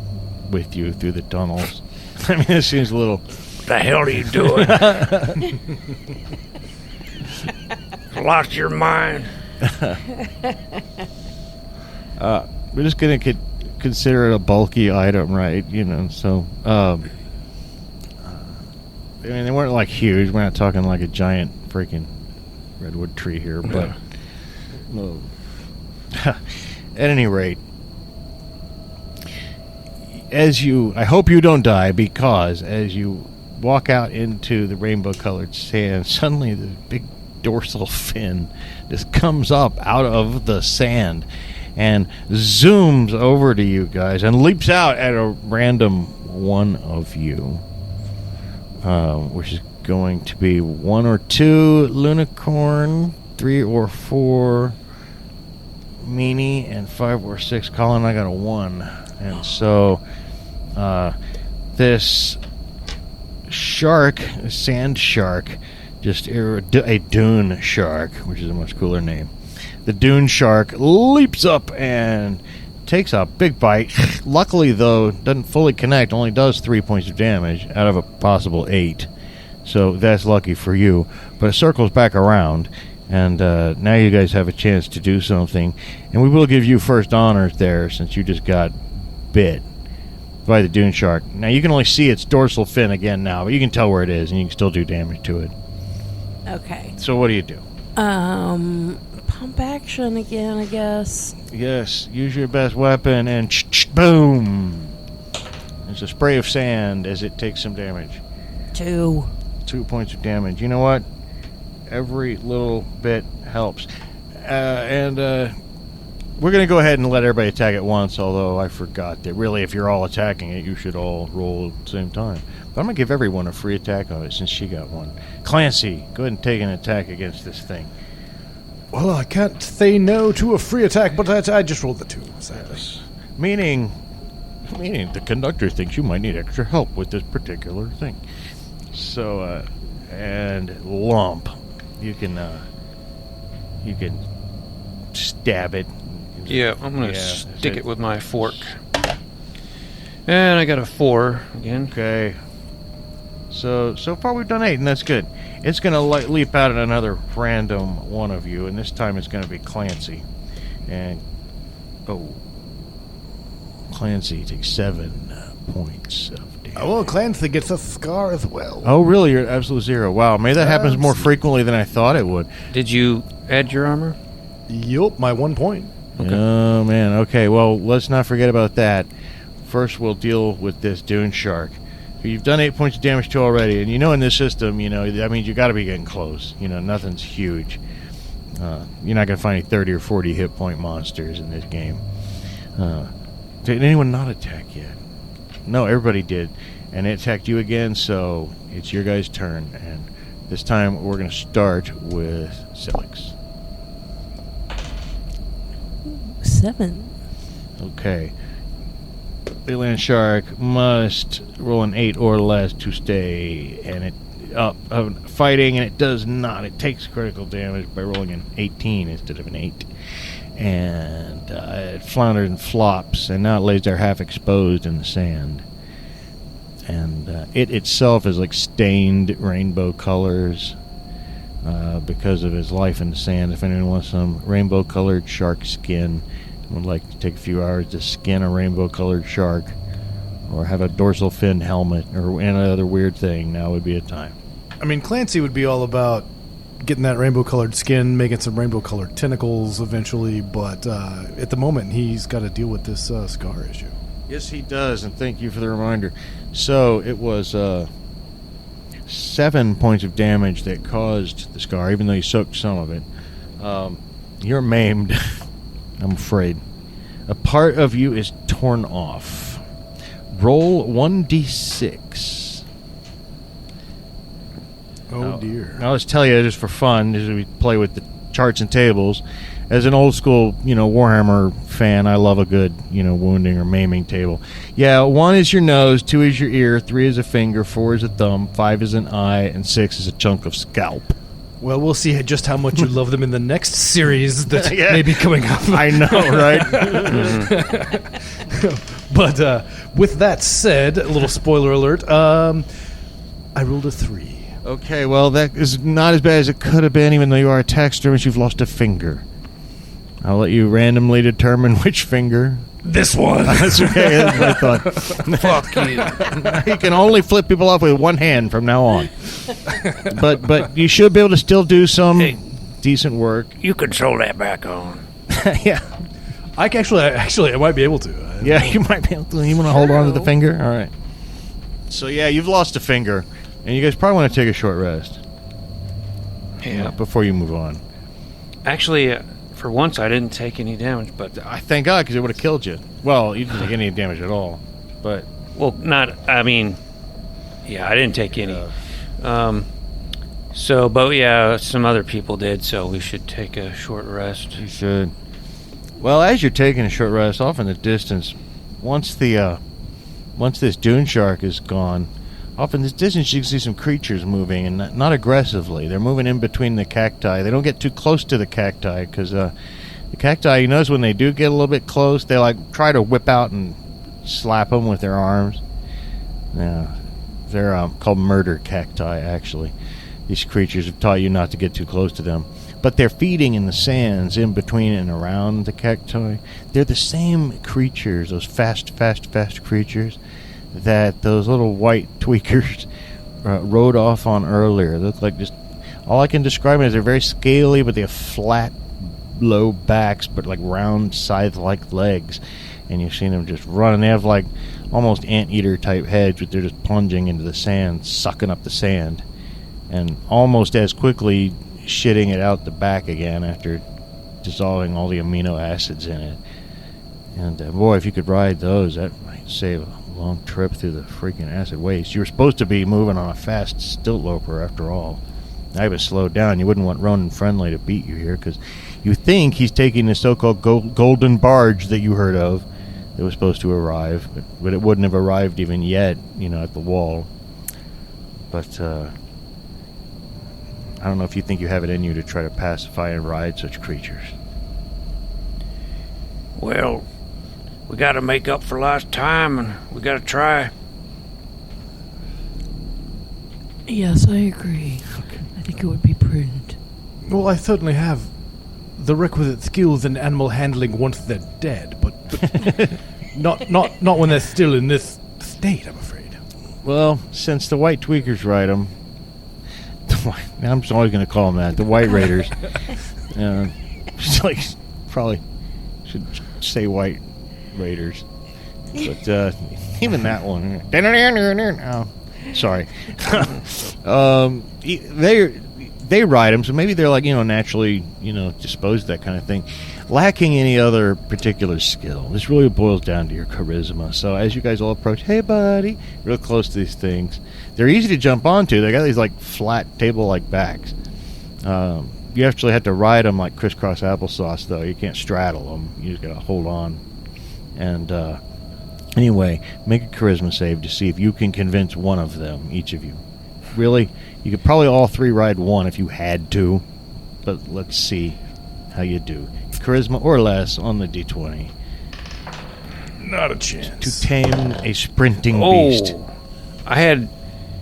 with you through the tunnels. I mean, it seems a little... The hell are you doing? Lost your mind. We're just going to consider it a bulky item, right? You know, so... I mean, they weren't, like, huge. We're not talking like a giant freaking redwood tree here, but... At any rate, I hope you don't die, because as you walk out into the rainbow-colored sand, suddenly the big dorsal fin just comes up out of the sand and zooms over to you guys and leaps out at a random one of you, which is going to be 1 or 2 Lunicorn, 3 or 4 Meanie, and 5 or 6 Colin. I got a 1. And so, this shark, a sand shark, just a dune shark, which is a much cooler name. The dune shark leaps up and takes a big bite. Luckily, though, doesn't fully connect, only does 3 points of damage out of a possible 8. So that's lucky for you. But it circles back around, and now you guys have a chance to do something. And we will give you first honors there, since you just got bit by the dune shark. Now you can only see its dorsal fin again now, but you can tell where it is, and you can still do damage to it. Okay. So what do you do? Pump action again, I guess. Yes, use your best weapon, and boom! There's a spray of sand as it takes some damage. 2 points of damage. You know what? Every little bit helps. We're going to go ahead and let everybody attack at once, although I forgot that really if you're all attacking it, you should all roll at the same time. But I'm going to give everyone a free attack on it since she got one. Clancy, go ahead and take an attack against this thing. Well, I can't say no to a free attack, but I just rolled the 2, sadly. Yes. Meaning the conductor thinks you might need extra help with this particular thing. So, and lump. You can stab it. Yeah, I'm going to stick it with my fork. And I got a 4 again. Okay. So far we've done 8, and that's good. It's going to leap out at another random one of you, and this time it's going to be Clancy. And, Clancy takes 7 points of damage. Oh, well, Clancy gets a scar as well. Oh, really? You're at absolute 0. Wow, maybe that happens more frequently than I thought it would. Did you add your armor? Yup, my 1 point. Okay. Oh, man. Okay, well, let's not forget about that. First, we'll deal with this dune shark, who you've done 8 points of damage to already. And you know in this system, you know, that means you got to be getting close. You know, nothing's huge. You're not going to find any 30 or 40 hit point monsters in this game. Did anyone not attack yet? No, everybody did. And it attacked you again, so it's your guys' turn. And this time, we're going to start with Silix. 7. Okay. the land shark must roll an 8 or less to stay, and it fighting, and it does not. It takes critical damage by rolling an 18 instead of an 8. And it flounders and flops, and now it lays there half exposed in the sand. And it itself is like stained rainbow colors because of his life in the sand. If anyone wants some rainbow-colored shark skin and would like to take a few hours to skin a rainbow-colored shark, or have a dorsal fin helmet, or any other weird thing, now would be a time. I mean, Clancy would be all about getting that rainbow-colored skin, making some rainbow-colored tentacles eventually, but at the moment, he's got to deal with this scar issue. Yes, he does, and thank you for the reminder. So, it was 7 points of damage that caused the scar, even though you soaked some of it. You're maimed, I'm afraid. A part of you is torn off. Roll 1d6. Oh, dear. I'll just tell you, just for fun, as we play with the charts and tables, as an old school, Warhammer fan, I love a good, wounding or maiming table. Yeah, 1 is your nose, 2 is your ear, 3 is a finger, 4 is a thumb, 5 is an eye, and 6 is a chunk of scalp. Well, we'll see just how much you love them in the next series that may be coming up. I know, right? But with that said, a little spoiler alert, I rolled a 3. Okay, well, that is not as bad as it could have been, even though you are a taxidermist. You've lost a finger. I'll let you randomly determine which finger. This one. That's okay. That's what I thought. Fuck you. You can only flip people off with one hand from now on. But you should be able to still do some decent work. You can sew that back on. Yeah. I might be able to. Yeah, you might be able to. You want to hold on to the finger? All right. So, yeah, you've lost a finger. And you guys probably want to take a short rest. Yeah. Before you move on. Actually, for once, I didn't take any damage, but... I thank God, because it would have killed you. Well, you didn't take any damage at all, but... Well, I didn't take any. But some other people did, so we should take a short rest. You should. Well, as you're taking a short rest, off in the distance, once this dune shark is gone, off in this distance you can see some creatures moving, and not aggressively. They're moving in between the cacti. They don't get too close to the cacti, because the cacti, you notice when they do get a little bit close, they try to whip out and slap them with their arms. Yeah, they're called murder cacti, actually. These creatures have taught you not to get too close to them. But they're feeding in the sands in between and around the cacti. They're the same creatures, those fast creatures, that those little white tweakers rode off on earlier. They look like just... All I can describe it as they're very scaly, but they have flat, low backs, but like round, scythe-like legs. And you've seen them just running. They have like almost anteater type heads, but they're just plunging into the sand, sucking up the sand, and almost as quickly shitting it out the back again after dissolving all the amino acids in it. And boy, if you could ride those, that might save a long trip through the freaking acid waste. You were supposed to be moving on a fast stilt loper after all. I was slowed down. You wouldn't want Ronan Friendly to beat you here, because you think he's taking the so-called golden barge that you heard of that was supposed to arrive, but it wouldn't have arrived even yet, at the wall. But I don't know if you think you have it in you to try to pacify and ride such creatures. Well, we got to make up for lost time, and we got to try. Yes, I agree. Okay. I think it would be prudent. Well, I certainly have the requisite skills in animal handling once they're dead, but not when they're still in this state, I'm afraid. Well, since the white tweakers ride them, I'm always going to call them that, the white raiders. Probably should say white raiders, but even that one. Oh, sorry. They ride them, so maybe they're naturally disposed to that kind of thing, lacking any other particular skill. This really boils down to your charisma. So as you guys all approach, hey buddy, real close to these things, they're easy to jump onto. They got these flat table-like backs. You actually have to ride them like crisscross applesauce, though. You can't straddle them. You just got to hold on. And Anyway, make a charisma save to see if you can convince one of them, each of you. Really? You could probably all three ride one if you had to, but let's see how you do. Charisma or less on the D20. Not a chance. To tame a sprinting beast. I had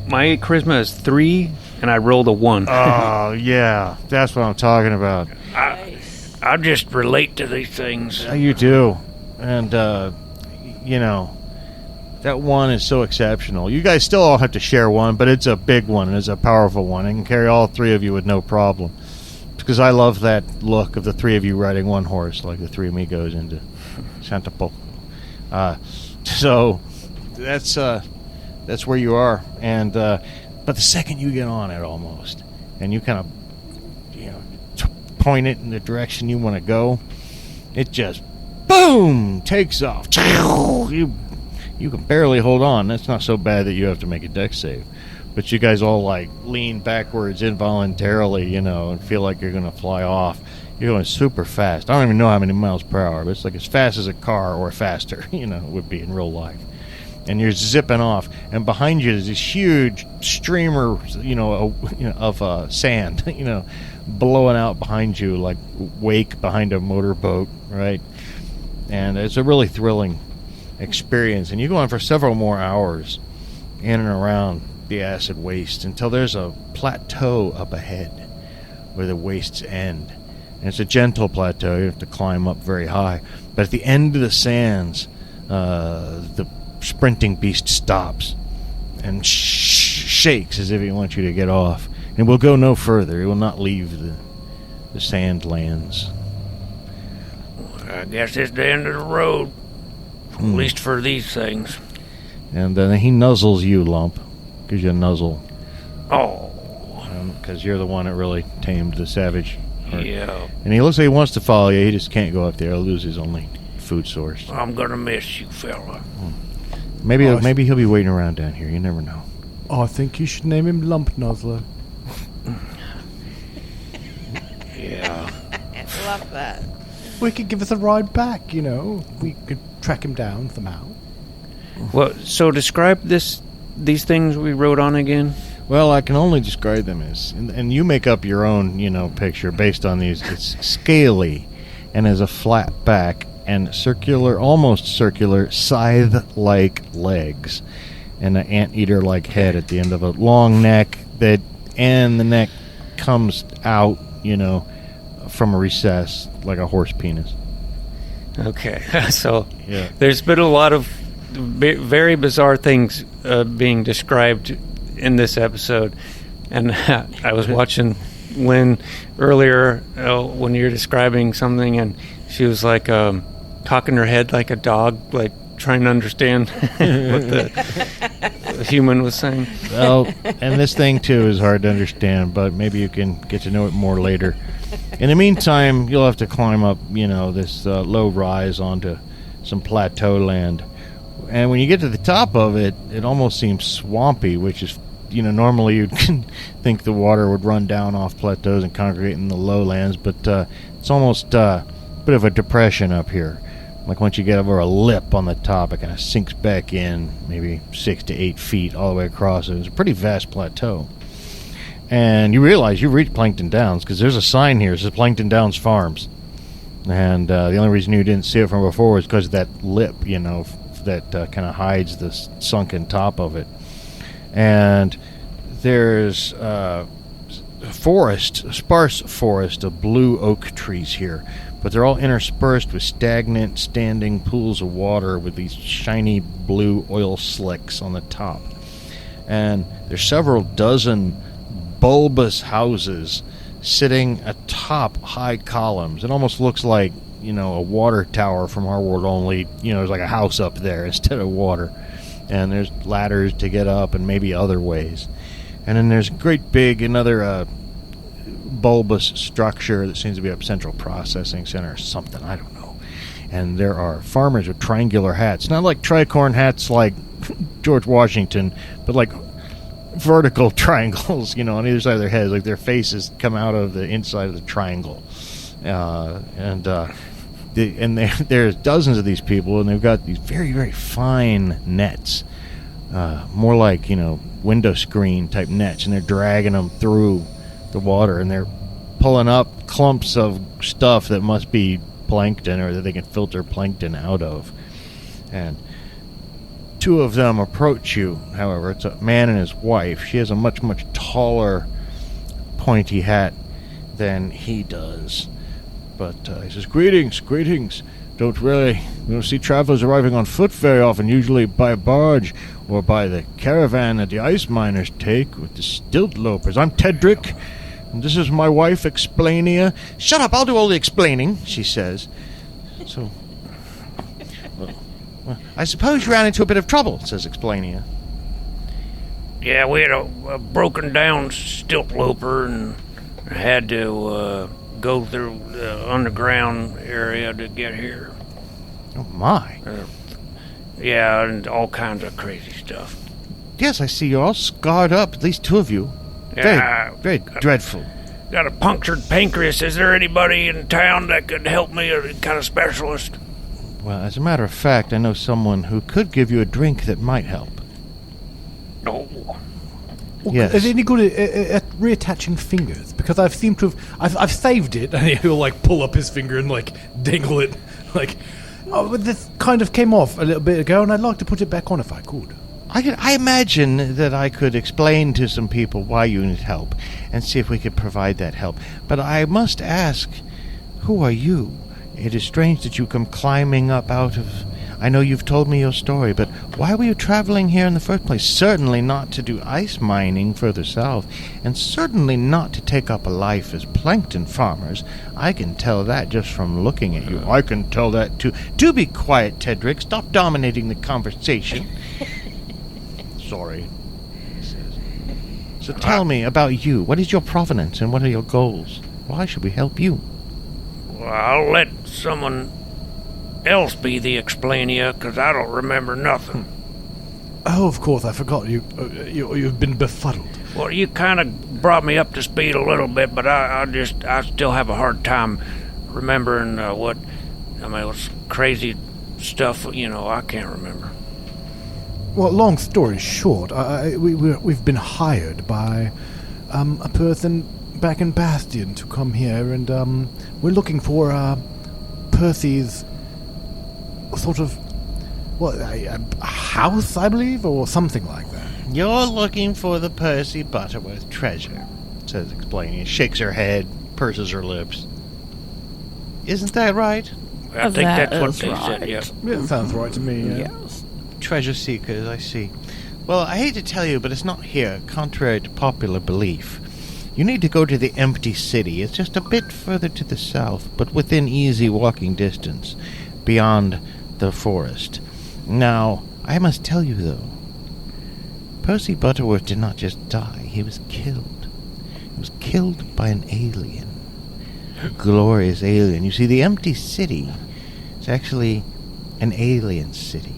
my charisma is 3, and I rolled a 1. Oh, yeah. That's what I'm talking about. I just relate to these things. Yeah, you do. And, that one is so exceptional. You guys still all have to share one, but it's a big one, and it's a powerful one. It can carry all three of you with no problem. Because I love that look of the three of you riding one horse, like the Three Amigos into Santa Poco. So that's where you are. And but the second you get on it, almost, and you kind of point it in the direction you want to go, it just boom takes off. You can barely hold on. That's not so bad that you have to make a dex save. But you guys all like lean backwards involuntarily, and feel like you're going to fly off. You're going super fast. I don't even know how many miles per hour, but it's like as fast as a car or faster, would be in real life. And you're zipping off, and behind you is this huge streamer, of sand, blowing out behind you like wake behind a motorboat, right? And it's a really thrilling experience, and you go on for several more hours in and around the acid waste until there's a plateau up ahead where the wastes end. And it's a gentle plateau. You have to climb up very high. But at the end of the sands, the sprinting beast stops and shakes as if he wants you to get off. And will go no further. He will not leave the sand lands. I guess it's the end of the road. At least for these things. And then he nuzzles you, Lump. Gives you a nuzzle. Oh. Because you're the one that really tamed the savage heart. Yeah. And he looks like he wants to follow you. He just can't go up there. He'll lose his only food source. I'm going to miss you, fella. Maybe he'll be waiting around down here. You never know. I think you should name him Lump Nuzzler. Yeah. Love that. We could give us a ride back, We could track him down somehow. Well, so describe these things we wrote on again. Well, I can only describe them as, and you make up your own, picture based on these. It's scaly, and has a flat back and circular, almost circular, scythe-like legs, and an anteater-like head at the end of a long neck and the neck comes out, from a recess like a horse penis. Okay, so Yeah. there's been a lot of very bizarre things being described in this episode, and I was watching Lynn earlier when you were describing something, and she was like cocking her head like a dog, like trying to understand what the human was saying. Well, and this thing too is hard to understand, but maybe you can get to know it more later. In the meantime, you'll have to climb up, this low rise onto some plateau land. And when you get to the top of it, it almost seems swampy, which is, normally you'd think the water would run down off plateaus and congregate in the lowlands, but it's almost a bit of a depression up here. Like once you get over a lip on the top, it kind of sinks back in, maybe 6 to 8 feet all the way across. It's a pretty vast plateau. And you realize you've reached Plankton Downs because there's a sign here that says Plankton Downs Farms. And the only reason you didn't see it from before was because of that lip, that kind of hides the sunken top of it. And there's a sparse forest of blue oak trees here. But they're all interspersed with stagnant, standing pools of water with these shiny blue oil slicks on the top. And there's several dozen bulbous houses sitting atop high columns. It almost looks like, a water tower from our world, only, there's like a house up there instead of water. And there's ladders to get up and maybe other ways. And then there's a great big, another bulbous structure that seems to be a central processing center or something, I don't know. And there are farmers with triangular hats, not like tricorn hats like George Washington, but like vertical triangles, on either side of their heads, like their faces come out of the inside of the triangle. And there's dozens of these people, and they've got these very, very fine nets, more like, window screen type nets, and they're dragging them through the water, and they're pulling up clumps of stuff that must be plankton, or that they can filter plankton out of. And two of them approach you, however. It's a man and his wife. She has a much, much taller, pointy hat than he does. But he says, greetings. Don't see travelers arriving on foot very often, usually by barge or by the caravan that the ice miners take with the stilt lopers. I'm Tedric, and this is my wife, Explainia. Shut up, I'll do all the explaining, she says. So, well, I suppose you ran into a bit of trouble, says Explainia. Yeah, we had a broken down stilt loper and had to go through the underground area to get here. Oh, my. Yeah, and all kinds of crazy stuff. Yes, I see you're all scarred up, at least two of you. Yeah, Very dreadful. Got a punctured pancreas. Is there anybody in town that could help me, a kind of specialist? Well, as a matter of fact, I know someone who could give you a drink that might help. No. Well, Yes. Is it any good at reattaching fingers? Because I've seemed to have... I've saved it, and he'll, pull up his finger and, dangle it. But this kind of came off a little bit ago, and I'd like to put it back on if I could. I imagine that I could explain to some people why you need help and see if we could provide that help. But I must ask, who are you? It is strange that you come climbing up out of... I know you've told me your story, but why were you traveling here in the first place? Certainly not to do ice mining further south, and certainly not to take up a life as plankton farmers. I can tell that just from looking at you. I can tell that too. Do be quiet, Tedric. Stop dominating the conversation. Sorry, he says. So tell me about you. What is your provenance and what are your goals? Why should we help you? Well, I'll let someone else be the explainia, because I don't remember nothing. Oh, of course, I forgot. You've been befuddled. Well, you kind of brought me up to speed a little bit, but I still have a hard time remembering it was crazy stuff, I can't remember. Well, long story short, we've been hired by a person back in Bastion to come here, and we're looking for Percy's sort of a house, I believe, or something like that. You're looking for the Percy Butterworth treasure, says Explaining. Shakes her head, purses her lips. Isn't that right? I think That that's what is they right. said, yeah. Yeah, that sounds right to me. Yeah. Yes. Treasure seekers, I see. Well, I hate to tell you, but it's not here, contrary to popular belief. You need to go to the empty city. It's just a bit further to the south, but within easy walking distance, beyond the forest. Now, I must tell you, though, Percy Butterworth did not just die. He was killed. He was killed by an alien. A glorious alien. You see, the empty city is actually an alien city.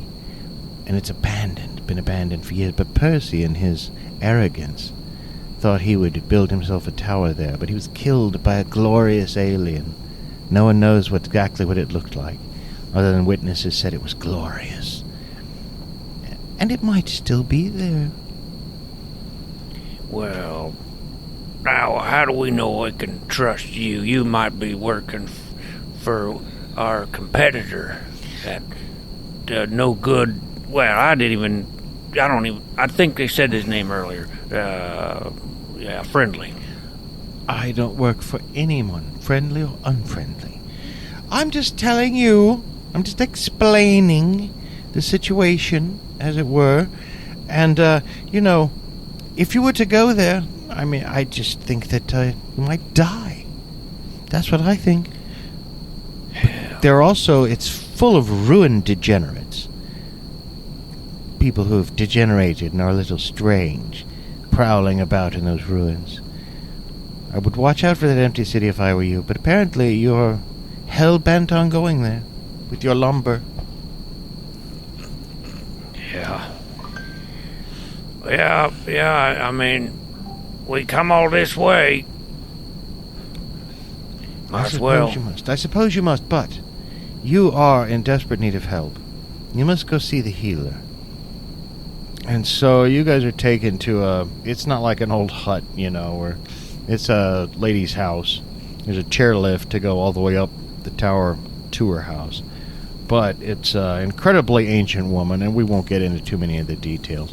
And it's been abandoned for years. But Percy, in his arrogance, thought he would build himself a tower there. But he was killed by a glorious alien. No one knows exactly what it looked like, other than witnesses said it was glorious. And it might still be there. Well, now, how do we know I can trust you? You might be working for our competitor at no good... Well, I think they said his name earlier. Friendly. I don't work for anyone, friendly or unfriendly. I'm just telling you, I'm just explaining the situation, as it were. And, if you were to go there, I just think that you might die. That's what I think. It's full of ruined degenerates. People who have degenerated and are a little strange, prowling about in those ruins. I would watch out for that empty city if I were you, but apparently you're hell-bent on going there with your lumber. Yeah. Yeah, we come all this way. I suppose you must, but You are in desperate need of help. You must go see the healer. And so you guys are taken to it's not like an old hut, where it's a lady's house. There's a chairlift to go all the way up the tower to her house. But it's an incredibly ancient woman, and we won't get into too many of the details.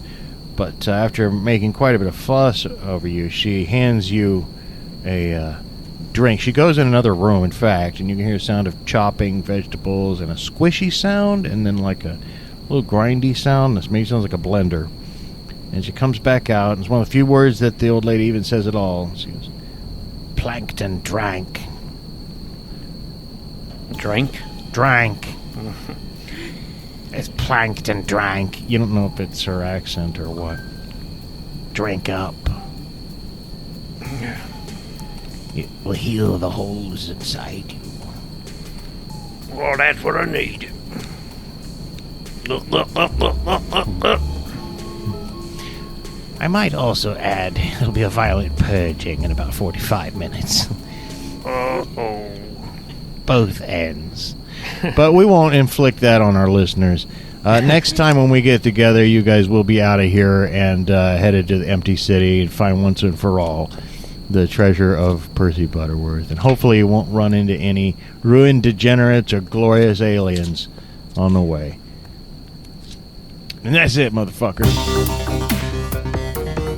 But after making quite a bit of fuss over you, she hands you a drink. She goes in another room, in fact, and you can hear a sound of chopping vegetables and a squishy sound, and then like a little grindy sound. This maybe sounds like a blender. And she comes back out, and it's one of the few words that the old lady even says at all. She goes, "Plankton drank." Drank? Drank. It's Plankton drank. You don't know if it's her accent or what. Drink up. It will heal the holes inside you. Well, that's what I need. Look. I might also add, it'll be a violent purging in about 45 minutes. Uh-oh. Both ends. But we won't inflict that on our listeners. Next time when we get together, you guys will be out of here and headed to the empty city and find once and for all the treasure of Percy Butterworth. And hopefully you won't run into any ruined degenerates or glorious aliens on the way. And that's it, motherfuckers.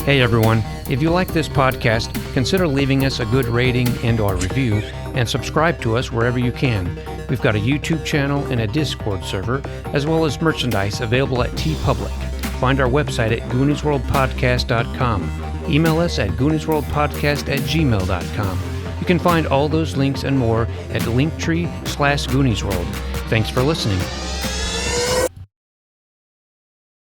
Hey everyone, if you like this podcast, consider leaving us a good rating and or review, and subscribe to us wherever you can. We've got a YouTube channel and a Discord server, as well as merchandise available at TeePublic. Find our website at GooniesWorldPodcast.com. Email us at GooniesWorldPodcast@gmail.com. You can find all those links and more at Linktree/GooniesWorld. Thanks for listening.